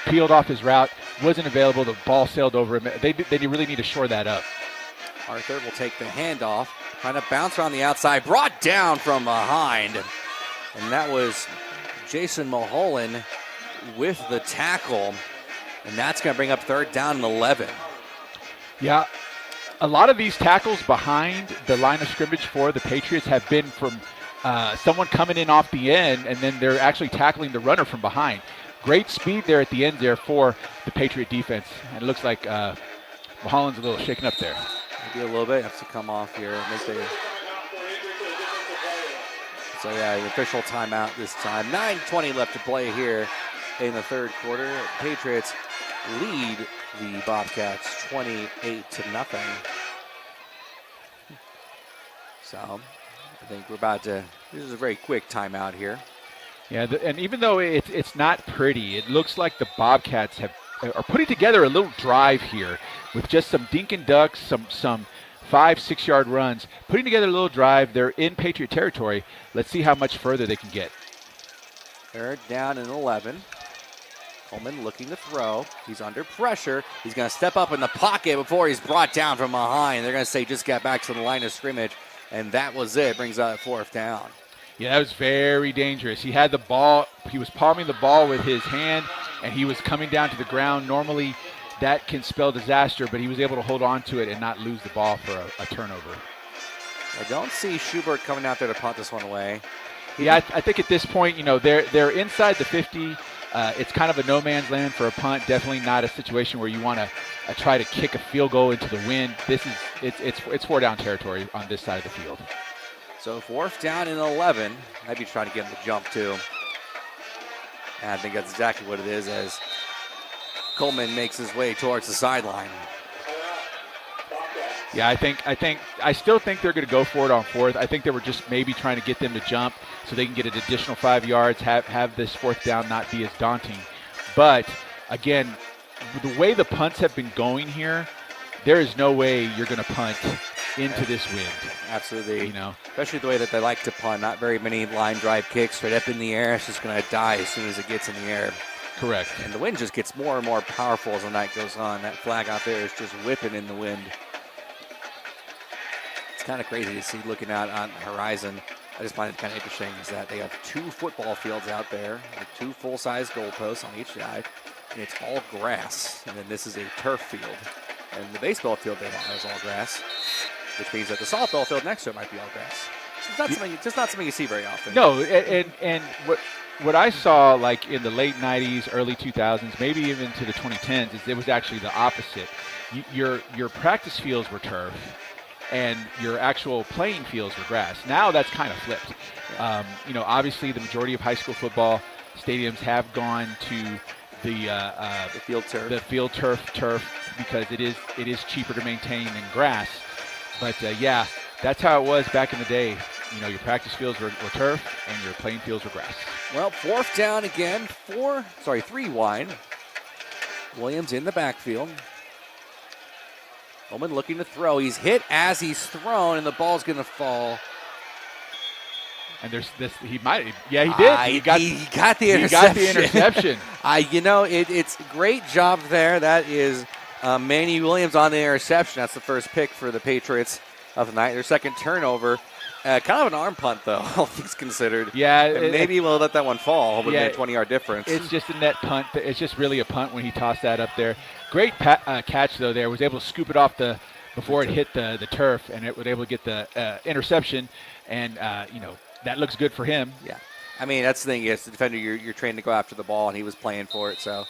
peeled off his route, wasn't available. The ball sailed over him. They really need to shore that up. Arthur will take the handoff, trying to bounce around the outside, brought down from behind. And that was Jason Mulholland with the tackle. And that's going to bring up third down and 11. Yeah, a lot of these tackles behind the line of scrimmage for the Patriots have been from someone coming in off the end, and then they're actually tackling the runner from behind. Great speed there at the end there for the Patriot defense. And it looks like Mulholland's a little shaken up there. Maybe a little bit. Has to come off here. So, yeah, the official timeout this time. 9:20 left to play here in the third quarter. Patriots lead the Bobcats 28-0. So, I think we're about to – this is a very quick timeout here. Yeah, and even though it's not pretty, it looks like the Bobcats are putting together a little drive here with just some dink and ducks, some 5-6 yard runs, putting together a little drive. They're in Patriot territory. Let's see how much further they can get. Third down and 11. Coleman looking to throw. He's under pressure. He's going to step up in the pocket before he's brought down from behind. They're going to say just get back to the line of scrimmage, and that was it. Brings out fourth down. Yeah, that was very dangerous. He had the ball. He was palming the ball with his hand, and he was coming down to the ground. Normally, that can spell disaster, but he was able to hold on to it and not lose the ball for a turnover. I don't see Schubert coming out there to punt this one away. Yeah, I think at this point, they're inside the 50. It's kind of a no man's land for a punt. Definitely not a situation where you want to try to kick a field goal into the wind. It's four down territory on this side of the field. So fourth down and 11. I'd be trying to get him to jump too. And I think that's exactly what it is as Coleman makes his way towards the sideline. Yeah, I still think they're going to go for it on fourth. I think they were just maybe trying to get them to jump so they can get an additional 5 yards, have this fourth down not be as daunting. But again, the way the punts have been going here, there is no way you're going to punt into this wind. Absolutely. Especially the way that they like to punt. Not very many line drive kicks straight up in the air. It's just going to die as soon as it gets in the air. Correct. And the wind just gets more and more powerful as the night goes on. That flag out there is just whipping in the wind. It's kind of crazy to see looking out on the horizon. I just find it kind of interesting is that they have 2 football fields out there, with 2 full-size goalposts on each side, and it's all grass. And then this is a turf field. And the baseball field they have is all grass, which means that the softball field next to it might be all grass. It's not something you see very often. No, and what I saw like in the late 90s, early 2000s, maybe even to the 2010s, is it was actually the opposite. Your practice fields were turf, and your actual playing fields were grass. Now that's kind of flipped. Obviously the majority of high school football stadiums have gone to the field turf. The field turf because it is cheaper to maintain than grass. But yeah, that's how it was back in the day. Your practice fields were turf and your playing fields were grass. Well, fourth down again. 3 wide. Williams in the backfield. Coleman looking to throw. He's hit as he's thrown, and the ball's going to fall. And there's this. He might. Yeah, he did. He got the interception. He got the interception. It's a great job there. That is Manny Williams on the interception. That's the first pick for the Patriots of the night. Their second turnover. Kind of an arm punt, though, all things considered. Yeah. Maybe we'll let that one fall with a 20-yard difference. It's just a net punt. It's just really a punt when he tossed that up there. Great catch, though, there. Was able to scoop it off before it hit the turf, and it was able to get the interception. And, that looks good for him. Yeah. I mean, that's the thing is the defender, you're trained to go after the ball, and he was playing for it. So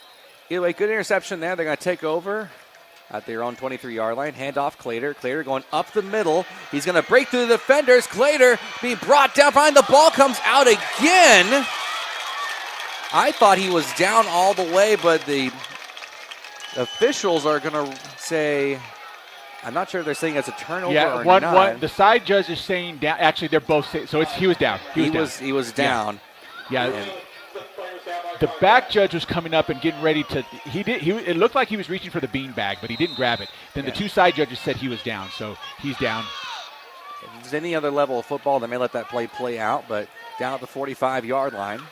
Either way, good interception there. They're going to take over at their own 23-yard line. Handoff, Clater. Clater going up the middle. He's going to break through the defenders. Clater being brought down behind. The ball comes out again. I thought he was down all the way, but the officials are going to say, I'm not sure if they're saying it's a turnover or not. The side judge is saying down. Actually, they're both saying, so he was down. He was down. Yeah. The back judge was coming up and getting ready to. It looked like he was reaching for the bean bag, but he didn't grab it. Then the two side judges said he was down, so he's down. If there's any other level of football, they may let that play out, but down at the 45-yard line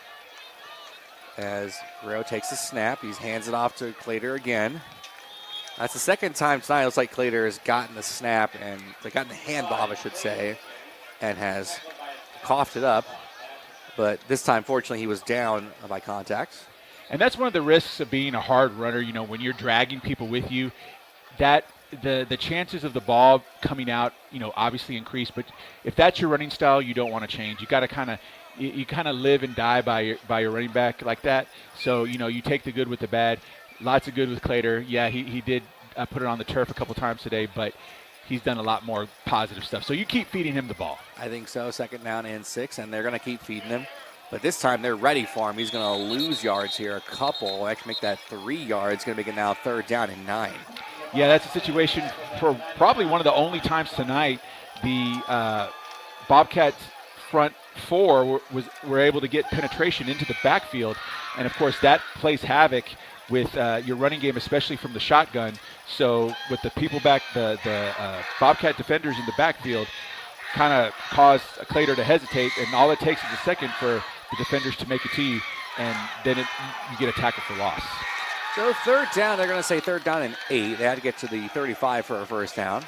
as Guerrero takes the snap. He hands it off to Clater again. That's the second time tonight. It looks like Clater has gotten the snap and gotten the handoff, I should say, and has coughed it up. But this time, fortunately, he was down by contact. And that's one of the risks of being a hard runner. You know, when you're dragging people with you, that the chances of the ball coming out, you know, obviously increase. But if that's your running style, you don't want to change. You got to kind of live and die by your running back like that. So, you know, you take the good with the bad. Lots of good with Clater. Yeah, he did put it on the turf a couple times today, but he's done a lot more positive stuff. So you keep feeding him the ball. I think so. 2nd down and 6, and they're going to keep feeding him. But this time they're ready for him. He's going to lose yards here, a couple. Actually make that 3 yards. Going to make it now 3rd down and 9. Yeah, that's a situation for probably one of the only times tonight the Bobcats front 4 were able to get penetration into the backfield. And, of course, that plays havoc with your running game, especially from the shotgun. So with the people back, the Bobcat defenders in the backfield kind of caused Clater to hesitate, and all it takes is a second for the defenders to make it to you, and then you get a tackle for loss. So 3rd down, they're going to say 3rd down and 8. They had to get to the 35 for a 1st down.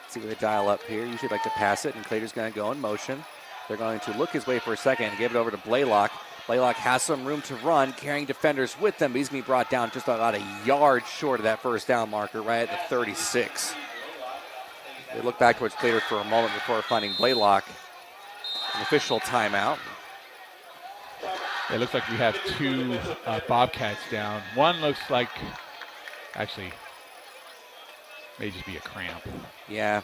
Let's see what they dial up here. Usually like to pass it, and Clater's going to go in motion. They're going to look his way for a second and give it over to Blaylock. Blaylock has some room to run, carrying defenders with them, but he's going to be brought down just about a yard short of that 1st down marker, right at the 36. They look back towards Clater for a moment before finding Blaylock. An official timeout. It looks like we have 2 Bobcats down. One looks like, actually, may just be a cramp. Yeah,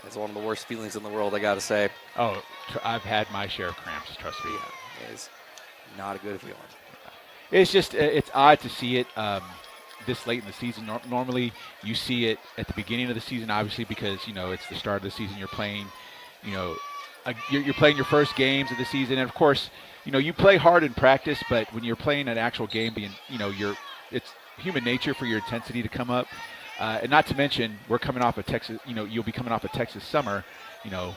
it's one of the worst feelings in the world, I got to say. Oh, I've had my share of cramps, trust me. Yeah, it is not a good feeling. It's just, it's odd to see it this late in the season. Normally, you see it at the beginning of the season, obviously, because, you know, it's the start of the season. You're playing, you know, you're playing your first games of the season. And, of course, you know, you play hard in practice, but when you're playing an actual game, it's human nature for your intensity to come up. And not to mention, we're coming off of Texas, you know, you'll be coming off of Texas summer, you know,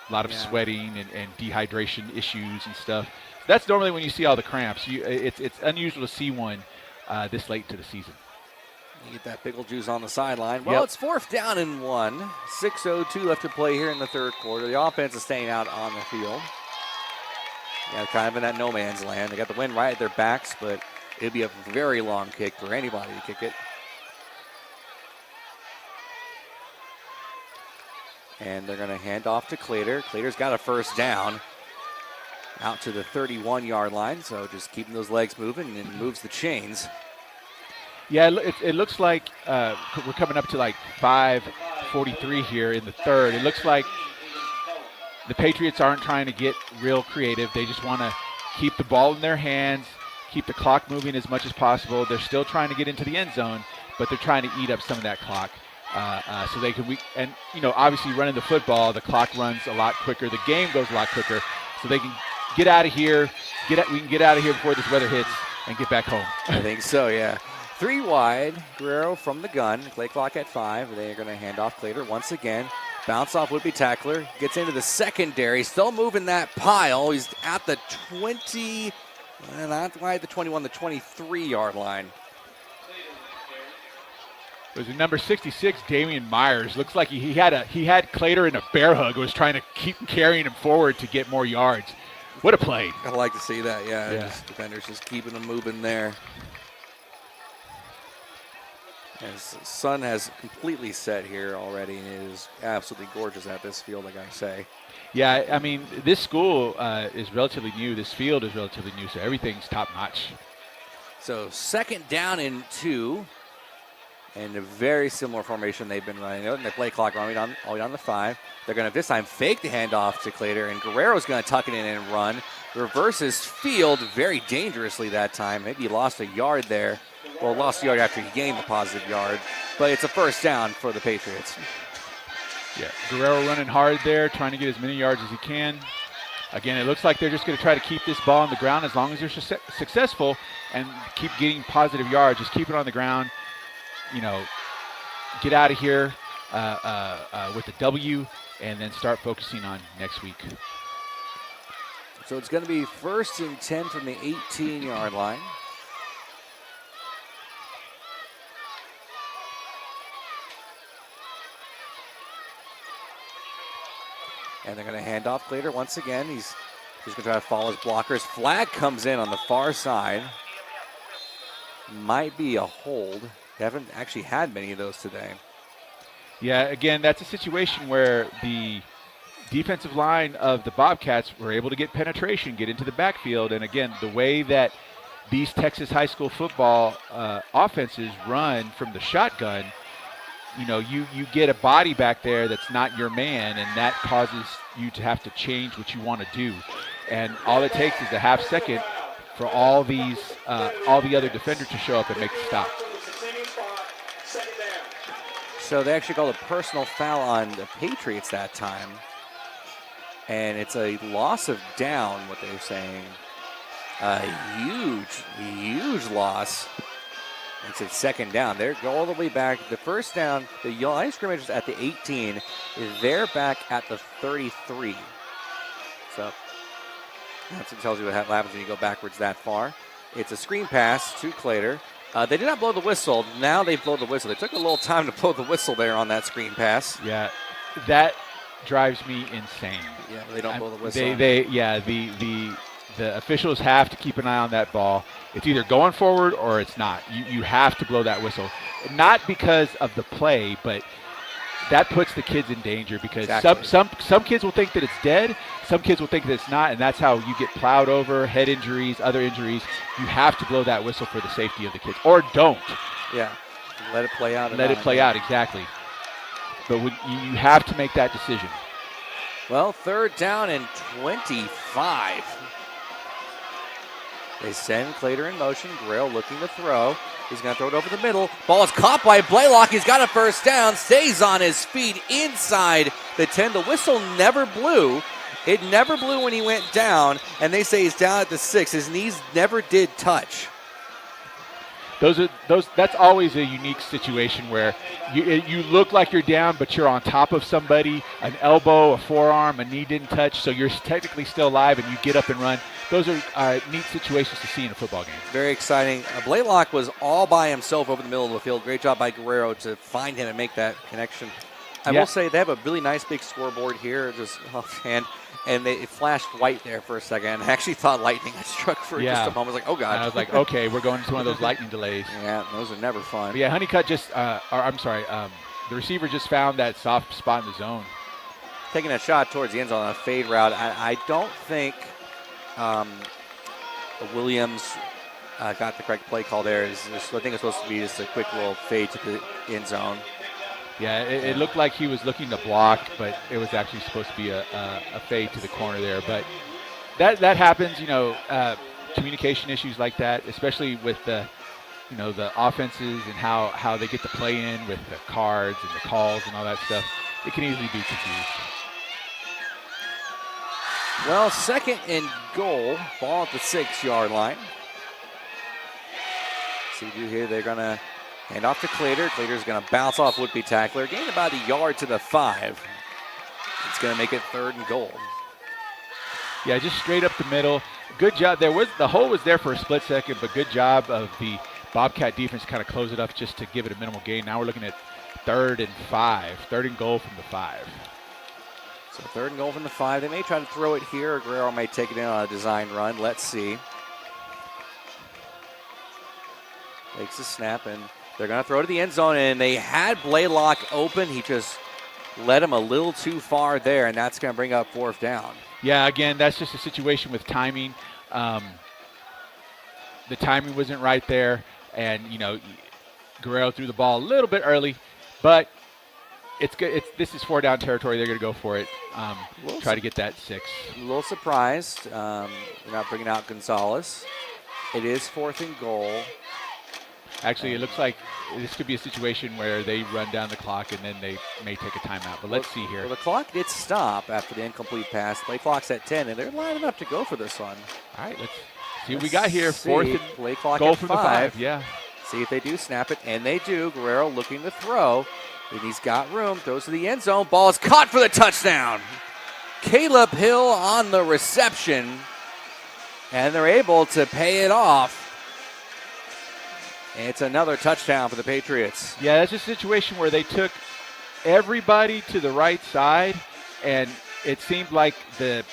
a lot of sweating and dehydration issues and stuff. That's normally when you see all the cramps. It's unusual to see one this late to the season. You get that pickle juice on the sideline. Well, It's 4th down and 1. 6:02 left to play here in the 3rd quarter. The offense is staying out on the field. Yeah, kind of in that no man's land. They got the wind right at their backs, but it'd be a very long kick for anybody to kick it. And they're going to hand off to Clater. Clater's got a 1st down out to the 31-yard line, so just keeping those legs moving and moves the chains. Yeah, it looks like we're coming up to like 5:43 here in the 3rd. It looks like the Patriots aren't trying to get real creative. They just want to keep the ball in their hands, keep the clock moving as much as possible. They're still trying to get into the end zone, but they're trying to eat up some of that clock. So they can, and you know, obviously running the football, the clock runs a lot quicker. The game goes a lot quicker, so they can get out of here. We can get out of here before this weather hits and get back home. I think so, yeah. 3 wide, Guerrero from the gun. Play clock at 5. They're going to hand off Clater once again. Bounce off would-be tackler. Gets into the secondary. Still moving that pile. He's at the 20, not quite the 21, the 23-yard line. It was number 66, Damian Myers. Looks like he had Clater in a bear hug. Was trying to keep carrying him forward to get more yards. What a play! I like to see that. Yeah. Defenders just keeping them moving there. As the sun has completely set here already, and it is absolutely gorgeous at this field, I gotta say. Yeah, I mean, this school is relatively new. This field is relatively new, so everything's top notch. So 2nd down and 2. And a very similar formation they've been running. And the play clock running all the way down the 5. They're going to this time fake the handoff to Clater, and Guerrero's going to tuck it in and run. Reverses field very dangerously that time. Maybe he lost a yard there. Well, lost a yard after he gained the positive yard. But it's a 1st down for the Patriots. Yeah, Guerrero running hard there, trying to get as many yards as he can. Again, it looks like they're just going to try to keep this ball on the ground as long as they're successful and keep getting positive yards. Just keep it on the ground. Get out of here with the W and then start focusing on next week. So it's going to be 1st and 10 from the 18-yard line. And they're going to hand off Clater once again. He's just going to try to follow his blockers. Flag comes in on the far side. Might be a hold. They haven't actually had many of those today. Yeah, again, that's a situation where the defensive line of the Bobcats were able to get penetration, get into the backfield. And again, the way that these Texas high school football offenses run from the shotgun, you get a body back there that's not your man, and that causes you to have to change what you want to do. And all it takes is a half second for all the other defenders to show up and make the stop. So they actually called a personal foul on the Patriots that time. And it's a loss of down, what they're saying. A huge loss. It's at 2nd down. They go all the way back. The 1st down, the line scrimmage is at the 18. They're back at the 33. So that tells you what happens when you go backwards that far. It's a screen pass to Clater. They did not blow the whistle. Now they've blown the whistle. They took a little time to blow the whistle there on that screen pass. Yeah, that drives me insane. Yeah, they don't blow the whistle. The officials have to keep an eye on that ball. It's either going forward or it's not. You have to blow that whistle. Not because of the play, but that puts the kids in danger because exactly. some kids will think that it's dead. Some kids will think that it's not, and that's how you get plowed over, head injuries, other injuries. You have to blow that whistle for the safety of the kids. Or don't. Yeah, let it play out. Let it play out, exactly. But you have to make that decision. Well, 3rd down and 25. They send Clater in motion. Guerrero looking to throw. He's going to throw it over the middle. Ball is caught by Blaylock. He's got a 1st down. Stays on his feet inside the 10. The whistle never blew. It never blew when he went down. And they say he's down at the 6. His knees never did touch. That's always a unique situation where you look like you're down, but you're on top of somebody. An elbow, a forearm, a knee didn't touch, so you're technically still alive, and you get up and run. Those are neat situations to see in a football game. Very exciting. Blaylock was all by himself over the middle of the field. Great job by Guerrero to find him and make that connection. I will say they have a really nice big scoreboard here, just offhand. And it flashed white there for a second. I actually thought lightning had struck for just a moment. I was like, oh, God. And I was like, okay, we're going into one of those lightning delays. Yeah, those are never fun. But yeah, Honeycutt the receiver just found that soft spot in the zone. Taking a shot towards the end zone on a fade route. I don't think Williams got the correct play call there. I think it's supposed to be just a quick little fade to the end zone. Yeah, it looked like he was looking to block, but it was actually supposed to be a fade to the corner there. But that happens, communication issues like that, especially with the offenses and how they get the play in with the cards and the calls and all that stuff. It can easily be confused. Well, 2nd and goal, ball at the 6-yard line. See here, they're going to hand off to Clater. Clater's going to bounce off would-be tackler. Gain about a yard to the 5. It's going to make it 3rd and goal. Yeah, just straight up the middle. Good job. The hole was there for a split second, but good job of the Bobcat defense kind of close it up just to give it a minimal gain. Now we're looking at 3rd and 5. 3rd and goal from the 5. So 3rd and goal from the 5. They may try to throw it here, or Guerrero may take it in on a design run. Let's see. Takes the snap, and they're going to throw to the end zone, and they had Blaylock open. He just led him a little too far there, and that's going to bring up 4th down. Yeah, again, that's just a situation with timing. the timing wasn't right there, and Guerrero threw the ball a little bit early, but it's good. This is 4-down territory. They're going to go for it. Try to get that 6. A little surprised. They're not bringing out Gonzalez. It is 4th and goal. Actually, it looks like this could be a situation where they run down the clock and then they may take a timeout. But let's see here. Well, the clock did stop after the incomplete pass. Play clock's at 10, and they're lining up to go for this one. All right, let's see what we got here. 4th and play clock goal at from 5. the 5. Yeah. See if they do snap it, and they do. Guerrero looking to throw, and he's got room. Throws to the end zone. Ball is caught for the touchdown. Caleb Hill on the reception, and they're able to pay it off. And it's another touchdown for the Patriots. Yeah, that's a situation where they took everybody to the right side, and it seemed like the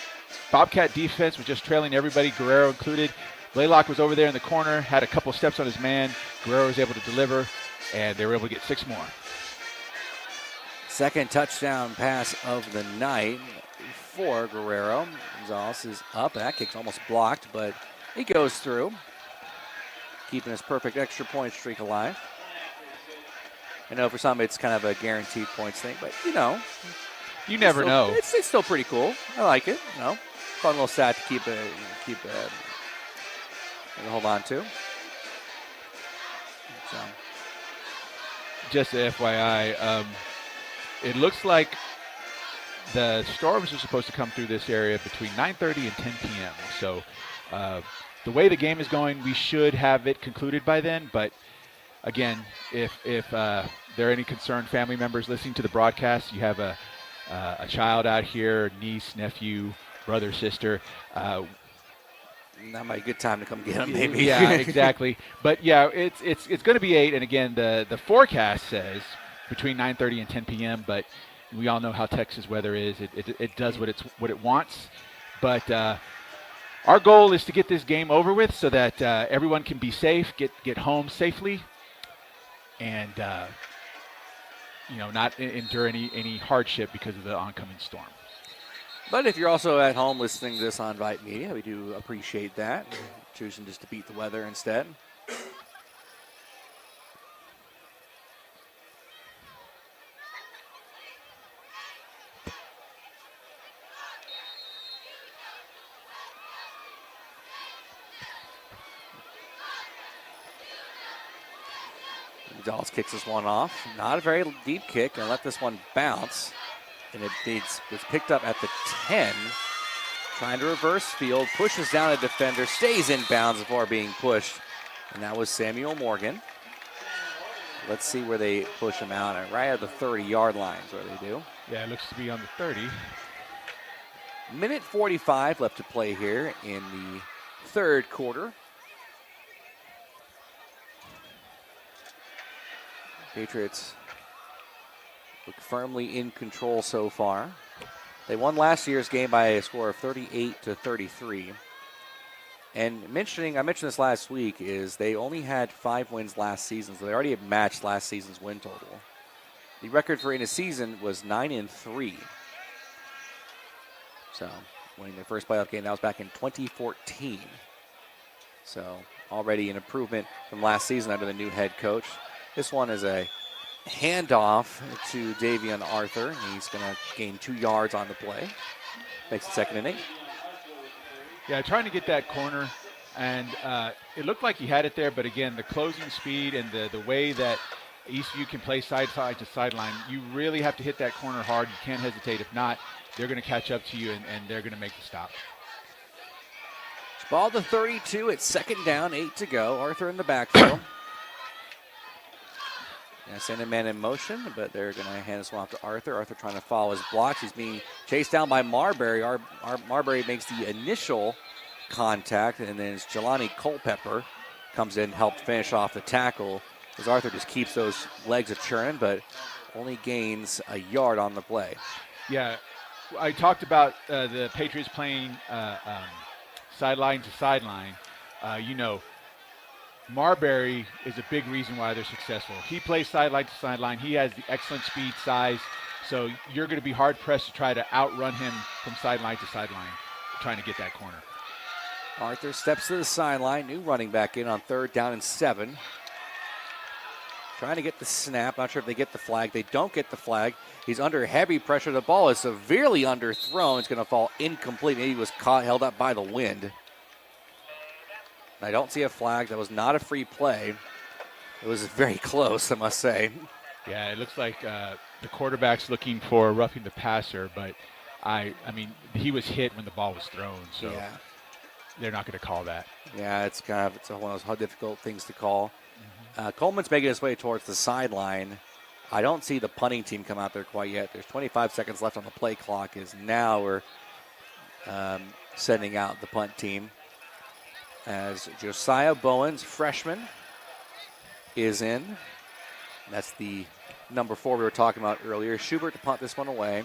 Bobcat defense was just trailing everybody, Guerrero included. Blaylock was over there in the corner, had a couple steps on his man. Guerrero was able to deliver, and they were able to get 6 more. Second touchdown pass of the night for Guerrero. Gonzalez is up. That kick's almost blocked, but he goes through, keeping his perfect extra point streak alive. I know for some it's kind of a guaranteed points thing, but you never know. It's still pretty cool. I like it. Fun little stat to keep hold on to. So. Just a FYI, it looks like the storms are supposed to come through this area between 9:30 and 10 p.m. So the way the game is going, we should have it concluded by then. But again, if there are any concerned family members listening to the broadcast, you have a child out here, niece, nephew, brother, sister. Not my good time to come get them, maybe. Yeah, exactly. But yeah, it's going to be 8, and again, the forecast says between 9:30 and 10 p.m. But we all know how Texas weather is. It does what it wants. But our goal is to get this game over with so that everyone can be safe, get home safely, and not endure any hardship because of the oncoming storm. But if you're also at home listening to this on Vype Media, we do appreciate that. Choosing just to beat the weather instead. Dallas kicks this one off. Not a very deep kick, and let this one bounce. And it's picked up at the 10. Trying to reverse field, pushes down a defender, stays in bounds before being pushed. And that was Samuel Morgan. Let's see where they push him out. Right at the 30-yard line is where they do. Yeah, it looks to be on the 30. Minute 45 left to play here in the third quarter. Patriots look firmly in control so far. They won last year's game by a score of 38-33. And I mentioned this last week, is they only had 5 wins last season, so they already have matched last season's win total. The record for in a season was 9-3. So winning their first playoff game, that was back in 2014. So already an improvement from last season under the new head coach. This one is a handoff to Davion Arthur. He's going to gain 2 yards on the play. Makes it 2nd and 8. Yeah, trying to get that corner, and it looked like he had it there, but again, the closing speed and the way that ECU can play side to sideline, you really have to hit that corner hard. You can't hesitate. If not, they're going to catch up to you, and they're going to make the stop. Ball to 32. It's 2nd down, 8 to go. Arthur in the backfield. Send a man in motion, but they're going to hand this one off to Arthur. Arthur trying to follow his blocks. He's being chased down by Marbury. Marbury makes the initial contact, and then it's Jelani Culpepper comes in, helped finish off the tackle, as Arthur just keeps those legs a churning, but only gains a yard on the play. Yeah, I talked about the Patriots playing sideline to sideline. Marbury is a big reason why they're successful. He plays sideline to sideline. He has the excellent speed, size, so you're going to be hard-pressed to try to outrun him from sideline to sideline, trying to get that corner. Arthur steps to the sideline. New running back in on 3rd down and 7. Trying to get the snap. Not sure if they get the flag. They don't get the flag. He's under heavy pressure. The ball is severely underthrown. It's going to fall incomplete. Maybe he was held up by the wind. I don't see a flag. That was not a free play. It was very close, I must say. Yeah, it looks like the quarterback's looking for roughing the passer, but I mean, he was hit when the ball was thrown, so they're not going to call that. Yeah, it's one of those difficult things to call. Coleman's making his way towards the sideline. I don't see the punting team come out there quite yet. There's 25 seconds left on the play clock. Now we're sending out the punt team as Josiah Bowens, freshman, is in. That's the number 4 we were talking about earlier. Schubert to punt this one away.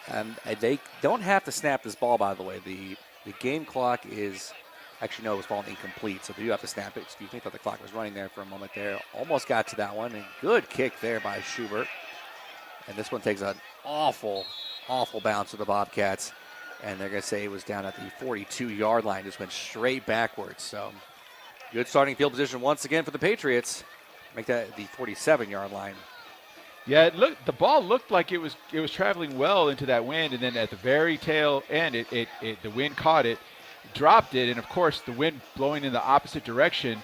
And they don't have to snap this ball, by the way. The game clock is, actually, no, it was falling incomplete, so they do have to snap it. Excuse me, I thought the clock was running there for a moment there. Almost got to that one. And good kick there by Schubert. And this one takes an awful, awful bounce to the Bobcats. And they're going to say it was down at the 42-yard line. Just went straight backwards. So good starting field position once again for the Patriots. Make that the 47-yard line. Yeah, the ball looked like it was traveling well into that wind, and then at the very tail end, the wind caught it, dropped it, and of course the wind blowing in the opposite direction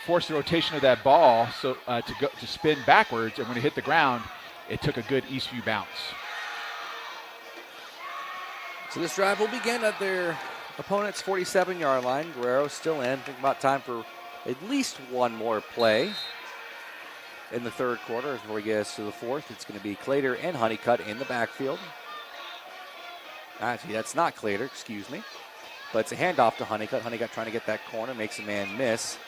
forced the rotation of that ball so to spin backwards, and when it hit the ground, it took a good east view bounce. So this drive will begin at their opponent's 47-yard line. Guerrero still in. Think about time for at least one more play in the 3rd quarter. Before we get us to the 4th, it's going to be Clater and Honeycutt in the backfield. Actually, that's not Clater, excuse me. But it's a handoff to Honeycutt. Honeycutt trying to get that corner, makes a man miss.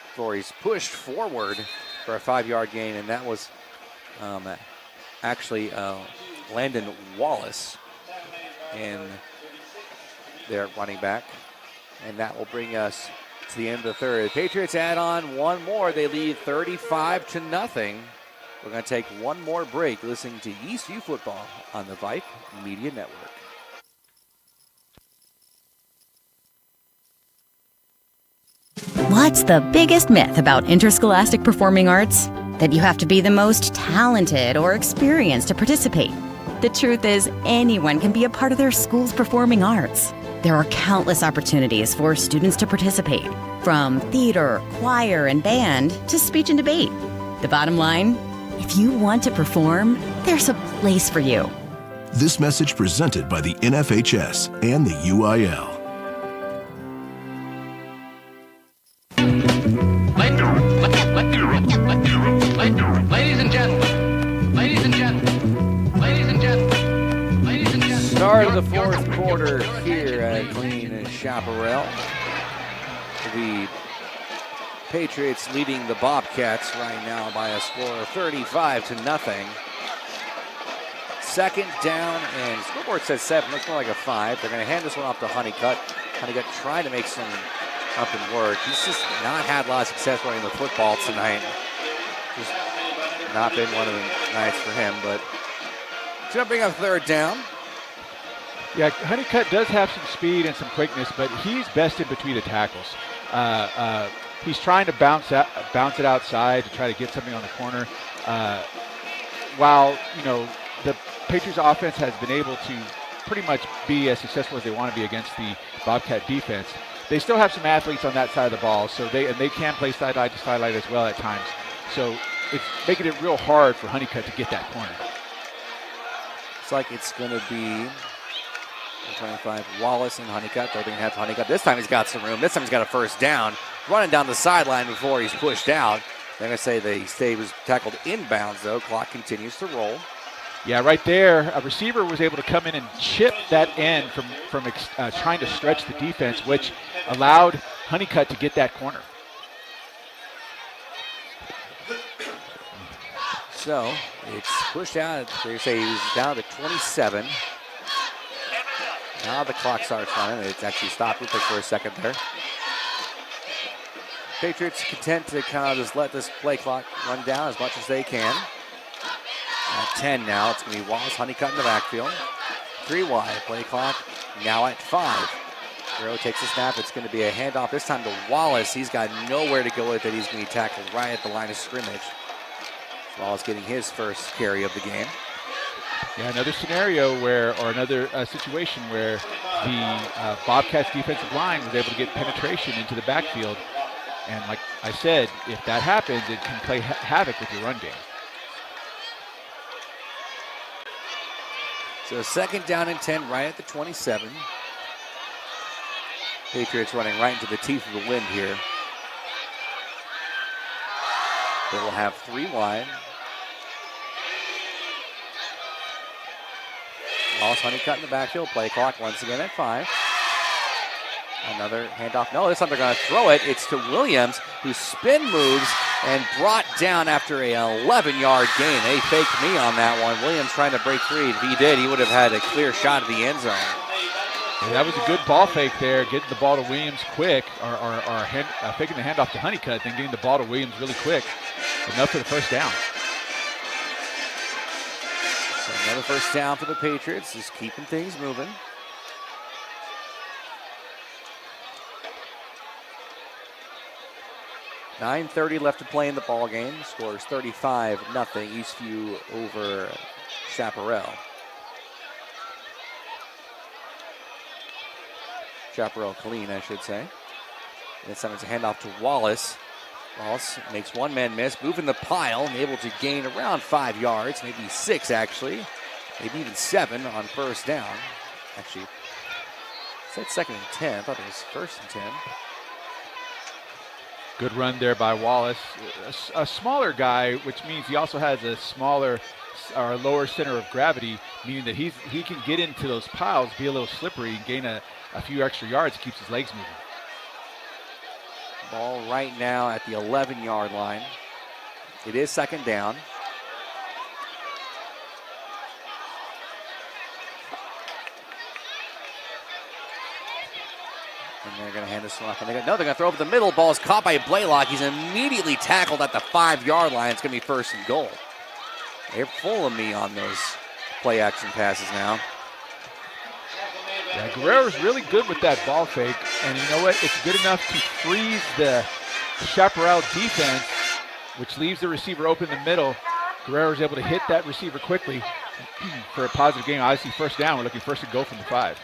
Before he's pushed forward for a 5-yard gain, and that was actually Landon Wallace in their running back. And that will bring us to the end of the 3rd. The Patriots add on one more. They lead 35-0. We're going to take one more break listening to Eastview football on the Vype Media Network. What's the biggest myth about interscholastic performing arts? That you have to be the most talented or experienced to participate. The truth is, anyone can be a part of their school's performing arts. There are countless opportunities for students to participate, from theater, choir, and band to speech and debate. The bottom line, if you want to perform, there's a place for you. This message presented by the NFHS and the UIL. Ladies and gentlemen, ladies and gentlemen, ladies and gentlemen, ladies and gentlemen. Start of the 4th quarter here at Killeen and Chaparral. The Patriots leading the Bobcats right now by a score of 35-0. 2nd down, and scoreboard says 7. Looks more like a 5. They're going to hand this one off to Honeycutt. Honeycutt trying to make some up and work. He's just not had a lot of success running the football tonight. Just not been one of the nights for him, but it's going to bring up 3rd down. Yeah, Honeycutt does have some speed and some quickness, but he's best in between the tackles. He's trying to bounce it outside to try to get something on the corner. While, the Patriots offense has been able to pretty much be as successful as they want to be against the Bobcat defense, they still have some athletes on that side of the ball, so they can play sideline to sideline as well at times. So it's making it real hard for Honeycutt to get that corner. Looks like it's going to be 25 Wallace and Honeycutt. They're going to have Honeycutt. This time he's got some room. This time he's got a 1st down. Running down the sideline before he's pushed out. They're going to say he was tackled inbounds, though. Clock continues to roll. Yeah, right there, a receiver was able to come in and chip that end from trying to stretch the defense, which allowed Honeycutt to get that corner. So it's pushed out. They say he was down to 27. Now the clock starts running. It's actually stopped real quick for a second there. Patriots content to kind of just let this play clock run down as much as they can. At 10 now, it's going to be Wallace, Honeycutt in the backfield. 3 wide, play clock now at 5. Guerrero takes a snap. It's going to be a handoff this time to Wallace. He's got nowhere to go with it. He's going to be tackled right at the line of scrimmage. Wallace getting his first carry of the game. Yeah, another scenario where, or another situation where the Bobcats defensive line was able to get penetration into the backfield. And like I said, if that happens, it can play havoc with your run game. So 2nd down and 10 right at the 27. Patriots running right into the teeth of the wind here. They will have 3 wide. Wallace Honeycutt in the backfield. Play clock once again at 5. Another handoff. No, this time they're going to throw it. It's to Williams, who spin moves and brought down after a 11-yard gain. They faked me on that one. Williams trying to break free. If he did, he would have had a clear shot at the end zone. Yeah, that was a good ball fake there, getting the ball to Williams quick, or faking the handoff to Honeycutt, then getting the ball to Williams really quick. Enough for the first down. So another first down for the Patriots, just keeping things moving. .9:30 left to play in the ball game. Scores 35-0 Eastview over Chaparral. Chaparral Killeen, I should say. This time it's a handoff to Wallace. Wallace makes one man miss, moving the pile, and able to gain around 5 yards, maybe 6 actually, maybe even 7 on first down. Actually, it said 2nd and 10. I thought it was 1st and 10. Good run there by Wallace. A smaller guy, which means he also has a smaller or lower center of gravity, meaning that he can get into those piles, be a little slippery, and gain a few extra yards. Keeps his legs moving. Ball right now at the 11-yard line. It is 2nd down. And they're going to hand this one off. And they're going to throw over the middle. Ball is caught by Blaylock. He's immediately tackled at the 5-yard line. It's going to be 1st and goal. They're full of me on those play action passes now. Yeah, Guerrero's really good with that ball fake. And you know what? It's good enough to freeze the Chaparral defense, which leaves the receiver open in the middle. Guerrero's able to hit that receiver quickly for a positive gain. Obviously, first down. We're looking 1st and goal from the 5.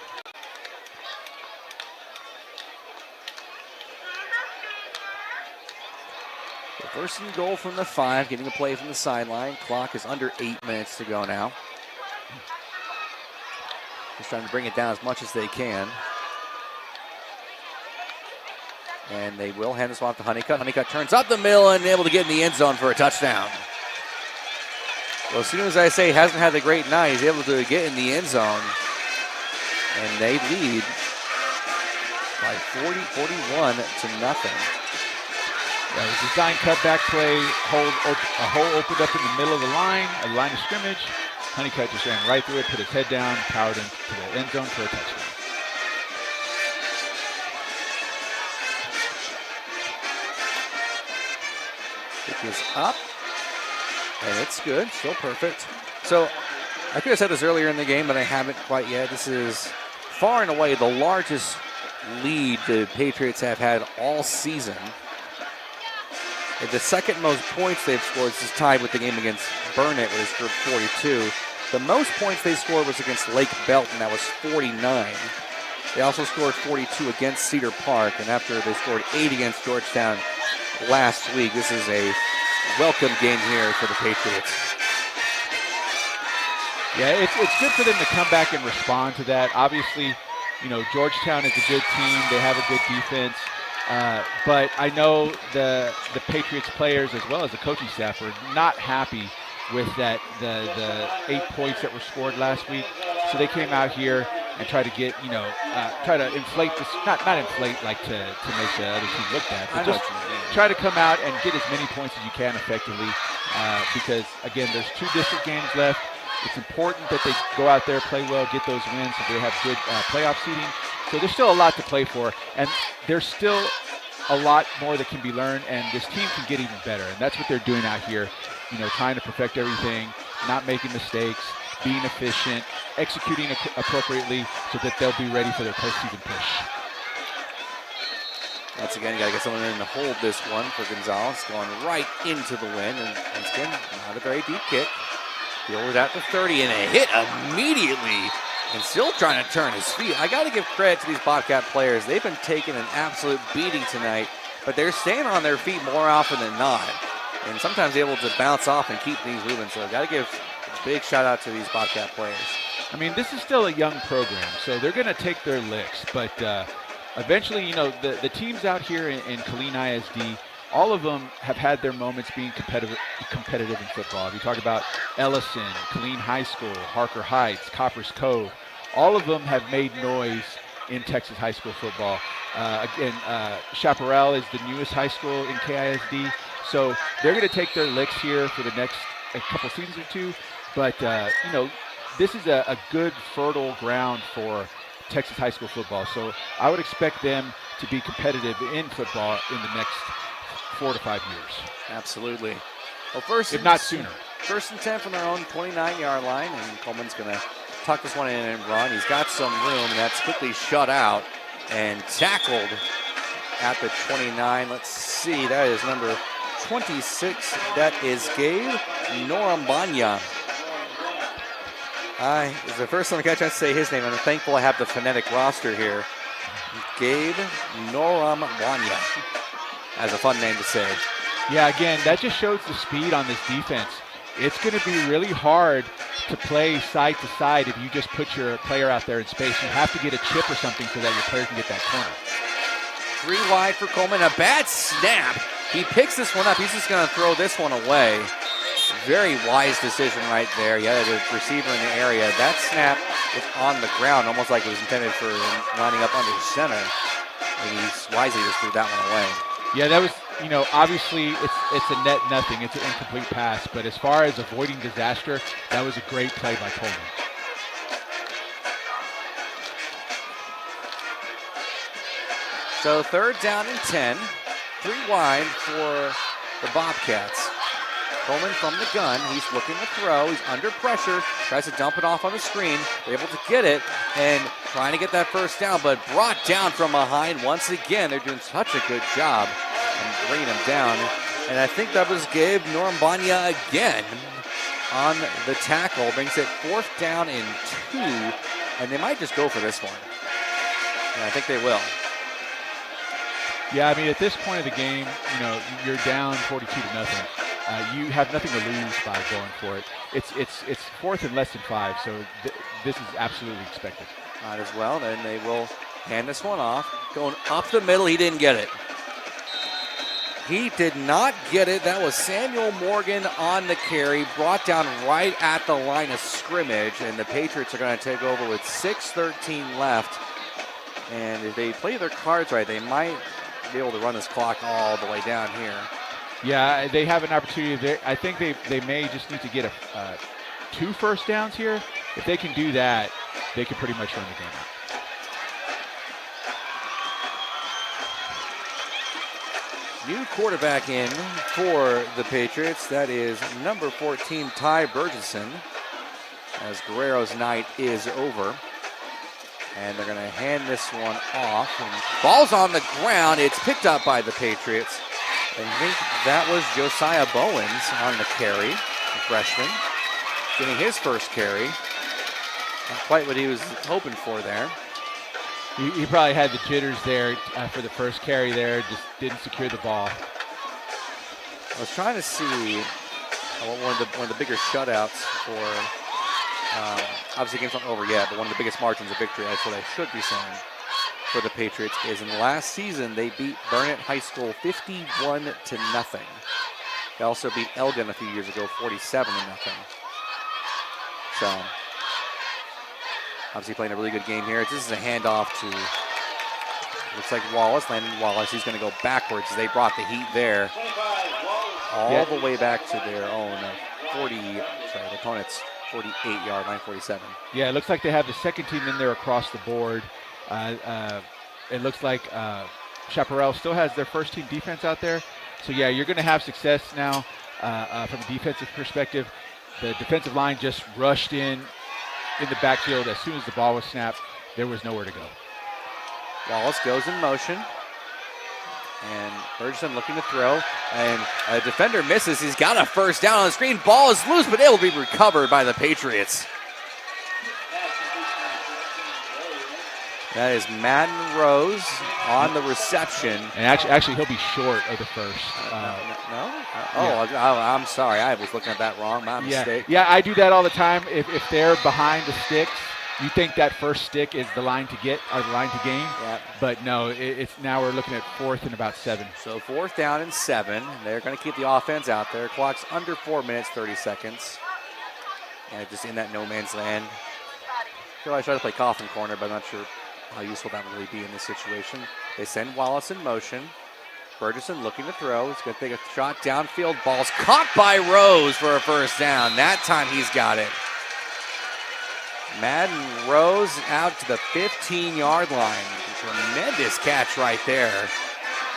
So 1st and goal from the 5, getting a play from the sideline. Clock is under 8 minutes to go now. Just trying to bring it down as much as they can. And they will hand this one off to Honeycutt. Honeycutt turns up the middle and able to get in the end zone for a touchdown. Well, as soon as I say hasn't had a great night, he's able to get in the end zone. And they lead by 41 to nothing. Yeah, it was a design cutback play, a hole opened up in the middle of the line of scrimmage. Honeycutt just ran right through it, put his head down, powered into the end zone for a touchdown. It is up, and it's good, still perfect. So I could have said this earlier in the game, but I haven't quite yet. This is far and away the largest lead the Patriots have had all season. And the 2nd most points they've scored is tied with the game against Burnett, where they scored 42. The most points they scored was against Lake Belton, that was 49. They also scored 42 against Cedar Park, and after they scored 8 against Georgetown last week, this is a welcome game here for the Patriots. Yeah, it's good for them to come back and respond to that. Obviously, you know, Georgetown is a good team. They have a good defense. But I know the Patriots players as well as the coaching staff were not happy with the 8 points that were scored last week. So they came out here and tried to get, try to inflate this, not inflate like to make the other team look bad, but just try to come out and get as many points as you can effectively. Because again, there's 2 district games left. It's important that they go out there, play well, get those wins so they have good playoff seeding. So there's still a lot to play for, and there's still a lot more that can be learned, and this team can get even better. And that's what they're doing out here, trying to perfect everything, not making mistakes, being efficient, executing appropriately so that they'll be ready for their postseason push. Once again, you got to get someone in to hold this one for Gonzalez. Going right into the wind. And once again, not a very deep kick. Fielded at the 30 and a hit immediately. And still trying to turn his feet. I got to give credit to these Bobcat players. They've been taking an absolute beating tonight, but they're staying on their feet more often than not. And sometimes able to bounce off and keep things moving. So got to give a big shout out to these Bobcat players. I mean, this is still a young program, so they're going to take their licks. But eventually, you know, the teams out here in Killeen ISD, all of them have had their moments being competitive in football. If you talk about Ellison, Killeen High School, Harker Heights, Coppers Cove, all of them have made noise in Texas high school football. Again, Chaparral is the newest high school in KISD, so they're going to take their licks here for the next couple seasons or two. But, you know, this is a good, fertile ground for Texas high school football. So I would expect them to be competitive in football in the next 4 to 5 years. Absolutely. Well, first, if not sooner. First and 10 from their own 29-yard line, and Coleman's going to tuck this one in and run. He's got some room, and that's quickly shut out and tackled at the 29. Let's see, that is number 26. That is Gabe Norambanya. It's the first time I got a chance to say his name. I'm thankful I have the phonetic roster here. Gabe Norambanya. That's a fun name to say. Yeah, again, that just shows the speed on this defense. It's going to be really hard to play side to side if you just put your player out there in space. You have to get a chip or something so that your player can get that corner. 3 wide for Coleman. A bad snap. He picks this one up. He's just going to throw this one away. Very wise decision right there. You had a receiver in the area. That snap was on the ground, almost like it was intended for lining up under center. And he wisely just threw that one away. Yeah, that was, you know, obviously it's a net nothing. It's an incomplete pass. But as far as avoiding disaster, that was a great play by Coleman. So 3rd down and 10. 3 wide for the Bobcats. Coleman from the gun. He's looking to throw. He's under pressure. Tries to dump it off on the screen. They're able to get it and trying to get that first down, but brought down from behind once again. They're doing such a good job of bringing him down. And I think that was Gabe Norambanya again on the tackle. Brings it 4th down and 2. And they might just go for this one. And I think they will. Yeah, I mean, at this point of the game, you know, you're down 42-0. You have nothing to lose by going for it. It's 4th and less than 5, so this is absolutely expected. Might as well. Then they will hand this one off. Going up the middle, he didn't get it. He did not get it. That was Samuel Morgan on the carry, brought down right at the line of scrimmage, and the Patriots are going to take over with 6:13 left. And if they play their cards right, they might be able to run this clock all the way down here. Yeah, they have an opportunity there. I think they may just need to get 2 first downs here. If they can do that, they can pretty much run the game out. New quarterback in for the Patriots. That is number 14, Ty Burgesson, as Guerrero's night is over. And they're going to hand this one off. And ball's on the ground. It's picked up by the Patriots. I think that was Josiah Bowens on the carry, the freshman, getting his first carry. Not quite what he was hoping for there. He probably had the jitters there for the first carry there, just didn't secure the ball. I was trying to see one of the bigger shutouts for, obviously the game's not over yet, but one of the biggest margins of victory, that's what I should be saying, for the Patriots is in the last season they beat Burnett High School 51-0. They also beat Elgin a few years ago 47-0. So obviously playing a really good game here. This is a handoff to, looks like Wallace, Landon Wallace. He's going to go backwards as they brought the heat there all the way back to their own the opponent's 48-yard line, 47. Yeah, it looks like they have the second team in there across the board. It looks like Chaparral still has their first team defense out there. So yeah, you're going to have success now from a defensive perspective. The defensive line just rushed in the backfield as soon as the ball was snapped. There was nowhere to go. Wallace goes in motion. And Burgess looking to throw, and a defender misses. He's got a first down on the screen. Ball is loose, but able to be recovered by the Patriots. That is Madden Rose on the reception. And actually he'll be short of the first. No? Yeah. I'm sorry. I was looking at that wrong. My mistake. Yeah, I do that all the time. If they're behind the sticks, you think that first stick is the line to get or the line to gain. Yeah. But no, it's now we're looking at 4th and about 7. So 4th down and 7. They're going to keep the offense out there. Clock's under 4 minutes, 30 seconds. And just in that no man's land. I feel like I try to play coffin corner, but I'm not sure how useful that will really be in this situation. They send Wallace in motion. Burgesson looking to throw. He's going to take a shot downfield. Ball's caught by Rose for a first down. That time he's got it. Madden Rose out to the 15-yard line. Tremendous catch right there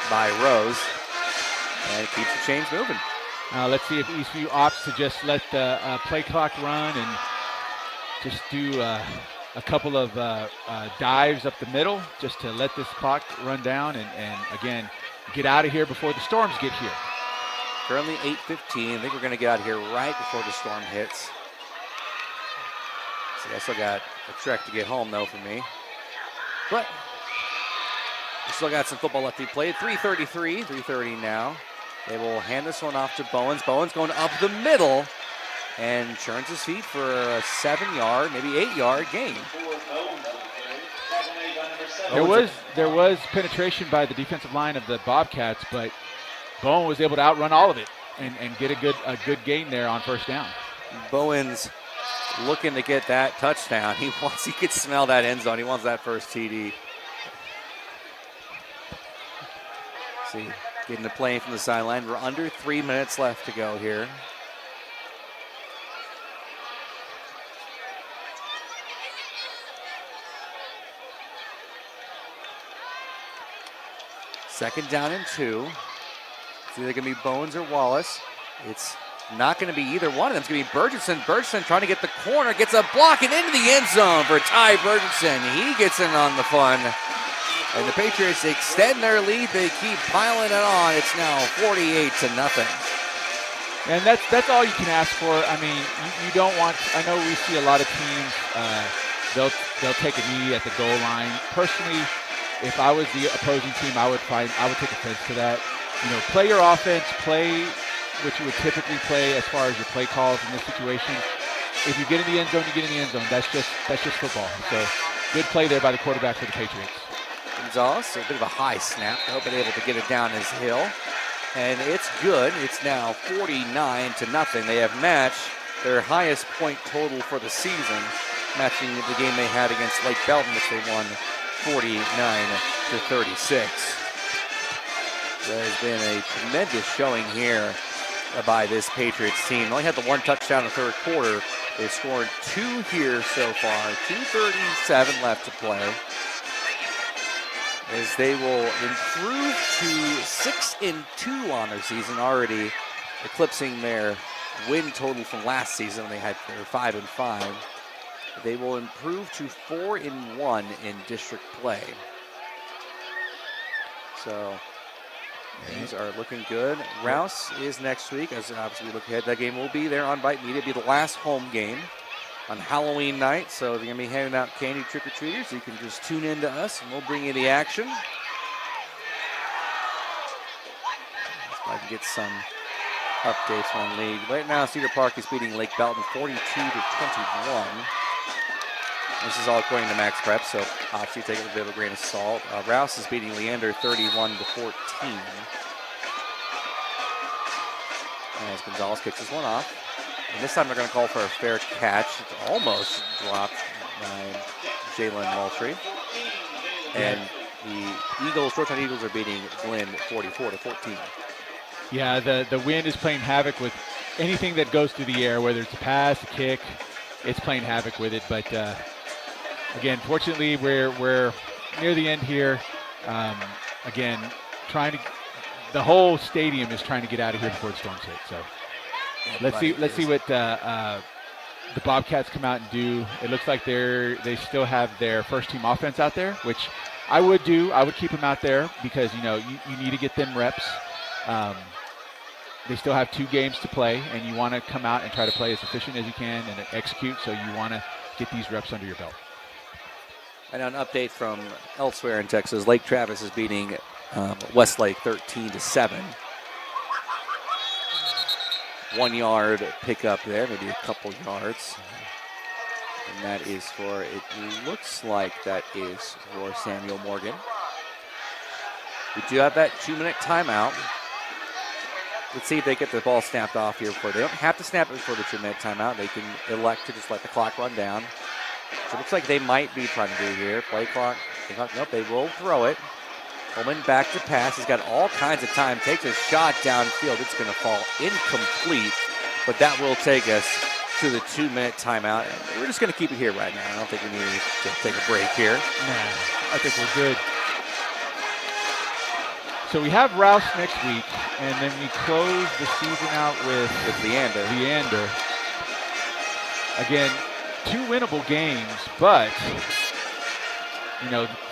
by Rose. And it keeps the chains moving. Let's see if Eastview opts to just let the play clock run and just do a couple of dives up the middle just to let this clock run down and again, get out of here before the storms get here. Currently 8:15. I think we're going to get out of here right before the storm hits. See, I still got a trek to get home, though, for me. But we still got some football left to be played. 3:30 now. They will hand this one off to Bowens. Bowens going up the middle and churns his feet for a 7-yard, maybe 8-yard gain. There was penetration by the defensive line of the Bobcats, but Bowen was able to outrun all of it and get a good gain there on first down. Bowens looking to get that touchdown. He could smell that end zone. He wants that first TD. See, getting the play from the sideline. We're under 3 minutes left to go here. Second down and 2. It's either going to be Bowens or Wallace. It's not going to be either one of them. It's going to be Burgesson. Burgesson trying to get the corner, gets a block and into the end zone for Ty Burgesson. He gets in on the fun. And the Patriots extend their lead. They keep piling it on. It's now 48-0. And that's all you can ask for. I mean, you don't want. I know we see a lot of teams. They'll take a knee at the goal line. Personally, if I was the opposing team, I would take offense to that. You know, play your offense, play what you would typically play as far as your play calls in this situation. If you get in the end zone, you get in the end zone. That's just football. So good play there by the quarterback for the Patriots. Gonzalez, a bit of a high snap, hoping able to get it down his hill. And it's good. It's now 49-0. They have matched their highest point total for the season, matching the game they had against Lake Belton, which they won 49-36. There has been a tremendous showing here by this Patriots team. They only had the one touchdown in the third quarter. They've scored 2 here so far. 2:37 left to play. As they will improve to 6-2 on their season, already eclipsing their win total from last season when they had their 5-5. They will improve to 4-1 in district play. So things are looking good. Rouse is next week, as obviously we look ahead. That game will be there on Vype Media. It'll be the last home game on Halloween night, so they're going to be handing out candy trick-or-treaters. So you can just tune in to us, and we'll bring you the action. So I can get some updates on league. Right now, Cedar Park is beating Lake Belton 42-21. This is all according to Max Prep, so obviously take it with a bit of a grain of salt. Rouse is beating Leander 31-14. As Gonzalez kicks this one off. And this time they're going to call for a fair catch. It's almost dropped by Jalen Moultrie. And the Georgetown Eagles are beating Glenn 44-14. Yeah, the wind is playing havoc with anything that goes through the air, whether it's a pass, a kick, it's playing havoc with it. But again, fortunately, we're near the end here. Again, the whole stadium is trying to get out of here before the storms hit. So let's see what the Bobcats come out and do. It looks like they still have their first team offense out there, which I would keep him out there because, you need to get them reps. They still have 2 games to play, and you want to come out and try to play as efficient as you can and execute, so you want to get these reps under your belt. And an update from elsewhere in Texas, Lake Travis is beating Westlake 13-7. 1 yard pickup there, maybe a couple yards. And that is it looks like that is for Samuel Morgan. We do have that 2-minute timeout. Let's see if they get the ball snapped off here before. They don't have to snap it before the 2-minute timeout. They can elect to just let the clock run down. So it looks like they might be trying to do here. Play clock. Nope, they will throw it. Coleman back to pass. He's got all kinds of time. Takes a shot downfield. It's going to fall incomplete, but that will take us to the 2-minute timeout. We're just going to keep it here right now. I don't think we need to take a break here. Nah, I think we're good. So we have Rouse next week, and then we close the season out with Leander. Again, 2 winnable games, but,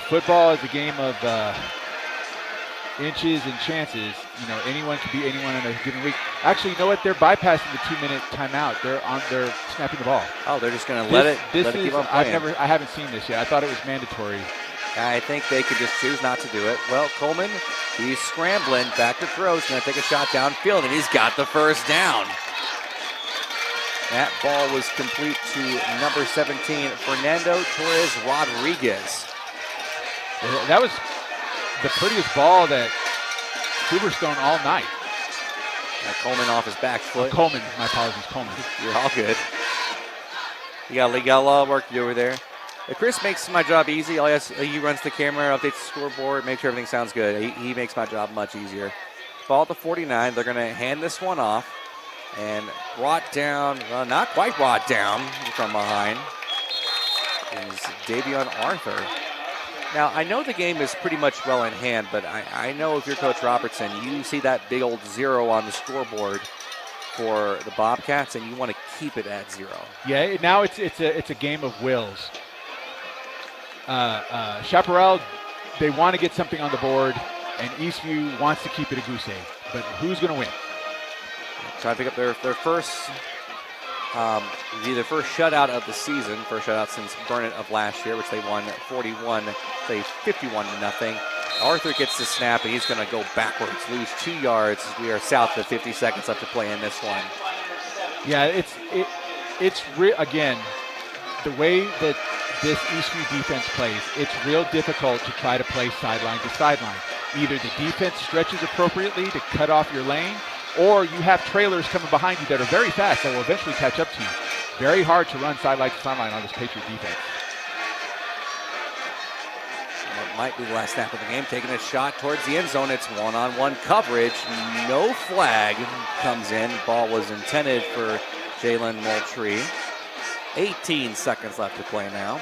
football is a game of inches and chances. Anyone can beat anyone in a given week. Actually, you know what? They're bypassing the 2-minute timeout. They're snapping the ball. Oh, they're just going to let it keep on playing. I haven't seen this yet. I thought it was mandatory. I think they could just choose not to do it. Well, Coleman, he's scrambling back to throw. He's going to take a shot downfield, and he's got the first down. That ball was complete to number 17, Fernando Torres Rodriguez. That was the prettiest ball that Hoover's thrown all night. Coleman off his back foot. Coleman, my apologies, Coleman. You're all good. You got a lot of work to do over there. Chris makes my job easy. He runs the camera, updates the scoreboard, makes sure everything sounds good. He makes my job much easier. Ball at the 49. They're going to hand this one off. And brought down, well, not quite brought down from behind, is Davion Arthur. Now, I know the game is pretty much well in hand, but I know if you're Coach Robertson, you see that big old 0 on the scoreboard for the Bobcats, and you want to keep it at 0. Yeah, now it's a game of wills. Chaparral, they want to get something on the board, and Eastview wants to keep it a goose egg. But who's going to win? Trying to pick up their first, the first shutout of the season, first shutout since Burnett of last year, which they won 51-0. Arthur gets the snap, and he's going to go backwards, lose 2 yards. We are south of 50 seconds left to play in this one. Yeah, again, the way that this Eastview defense plays, it's real difficult to try to play sideline to sideline. Either the defense stretches appropriately to cut off your lane, or you have trailers coming behind you that are very fast that will eventually catch up to you. Very hard to run sideline to sideline on this Patriot defense. That might be the last snap of the game. Taking a shot towards the end zone. It's one-on-one coverage. No flag comes in. Ball was intended for Jalen Moultrie. 18 seconds left to play now.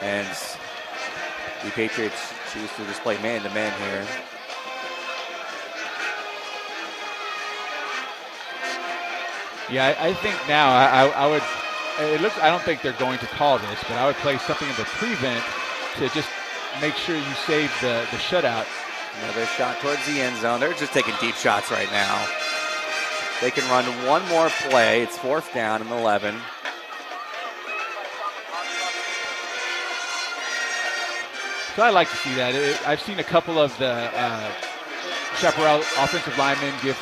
And the Patriots choose to display man-to-man here. Yeah, I think now I would. I don't think they're going to call this, but I would play something in the prevent to just make sure you save the shutout. Another shot towards the end zone. They're just taking deep shots right now. They can run one more play. It's 4th down and 11. So I like to see that. I've seen a couple of the Chaparral offensive linemen give,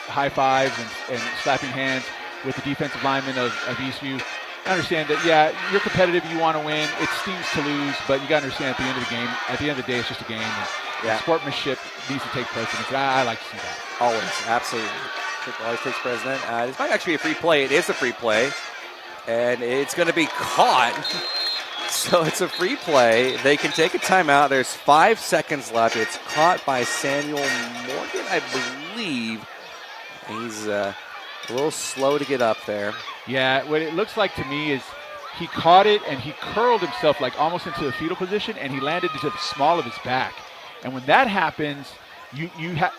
high fives and slapping hands with the defensive linemen of Eastview. I understand that, yeah, you're competitive, you want to win. It stings to lose, but you got to understand at the end of the game, at the end of the day, it's just a game. And sportsmanship needs to take precedence. I like to see that. Always, absolutely. It always takes precedence. This might actually be a free play. It is a free play, and it's going to be caught. So it's a free play. They can take a timeout. There's 5 seconds left. It's caught by Samuel Morgan, I believe. He's a little slow to get up there. Yeah, what it looks like to me is he caught it and he curled himself like almost into a fetal position, and he landed into the small of his back. And when that happens,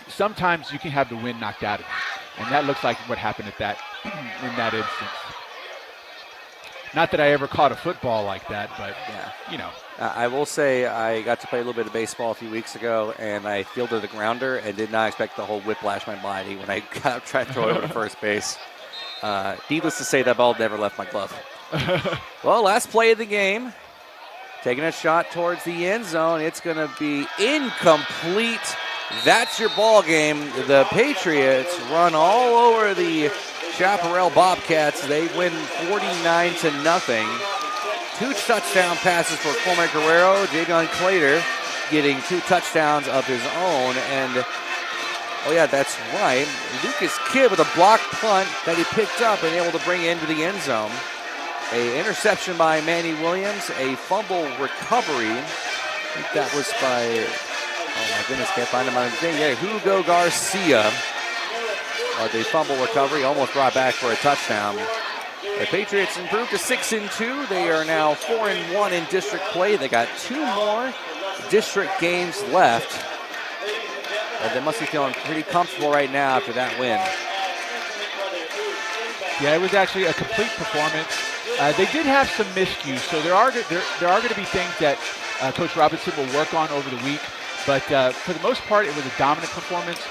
sometimes you can have the wind knocked out of you. And that looks like what happened at that in that instance. Not that I ever caught a football like that, but, you know. I will say I got to play a little bit of baseball a few weeks ago, and I fielded a grounder and did not expect the whole whiplash my body when I tried to throw it over to first base. Needless to say, that ball never left my glove. Well, last play of the game. Taking a shot towards the end zone. It's going to be incomplete. That's your ball game. The Patriots run all over the Chaparral Bobcats. They win 49-0. 2 touchdown passes for Cormac Guerrero. Javion Clater getting 2 touchdowns of his own. And, oh yeah, that's right. Lucas Kidd with a block punt that he picked up and able to bring into the end zone. A interception by Manny Williams. A fumble recovery. I think that was by, oh my goodness, can't find him on the thing. Yeah, Hugo Garcia. The fumble recovery almost brought back for a touchdown. The Patriots improved to 6-2. They are now 4-1 in district play. They got 2 more district games left. And they must be feeling pretty comfortable right now after that win. Yeah, it was actually a complete performance. They did have some miscues, so there are going to be things that Coach Robinson will work on over the week. But for the most part, it was a dominant performance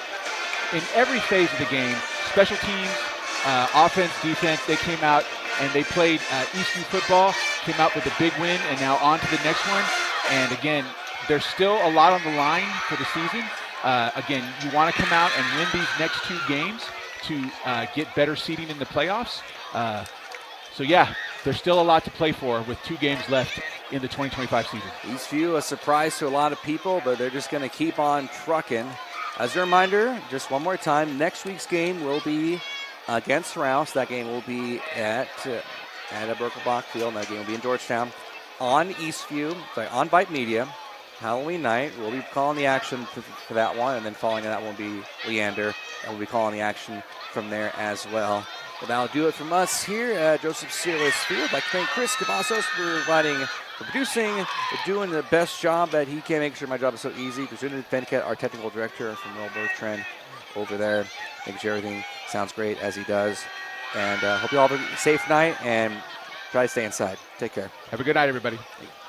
in every phase of the game. Special teams, offense, defense, they came out and they played Eastview football, came out with a big win, and now on to the next one. And again, there's still a lot on the line for the season. Again, you want to come out and win these next 2 games to get better seeding in the playoffs. So yeah, there's still a lot to play for with 2 games left in the 2025 season. Eastview, a surprise to a lot of people, but they're just going to keep on trucking. As a reminder, just one more time, next week's game will be against Rouse. That game will be at a Birkelbach Field. That game will be in Georgetown on on Vype Media. Halloween night, we'll be calling the action for that one, and then following that will be Leander, and we'll be calling the action from there as well. Well, that'll do it from us here at Joseph Searles Field. I'd like to thank Chris Cavazos for producing, doing the best job that he can, make sure my job is so easy. Presumed Fenket, our technical director from Royal Bertrand over there, making sure everything sounds great as he does. And hope you all have a safe night and try to stay inside. Take care. Have a good night, everybody. Thank you.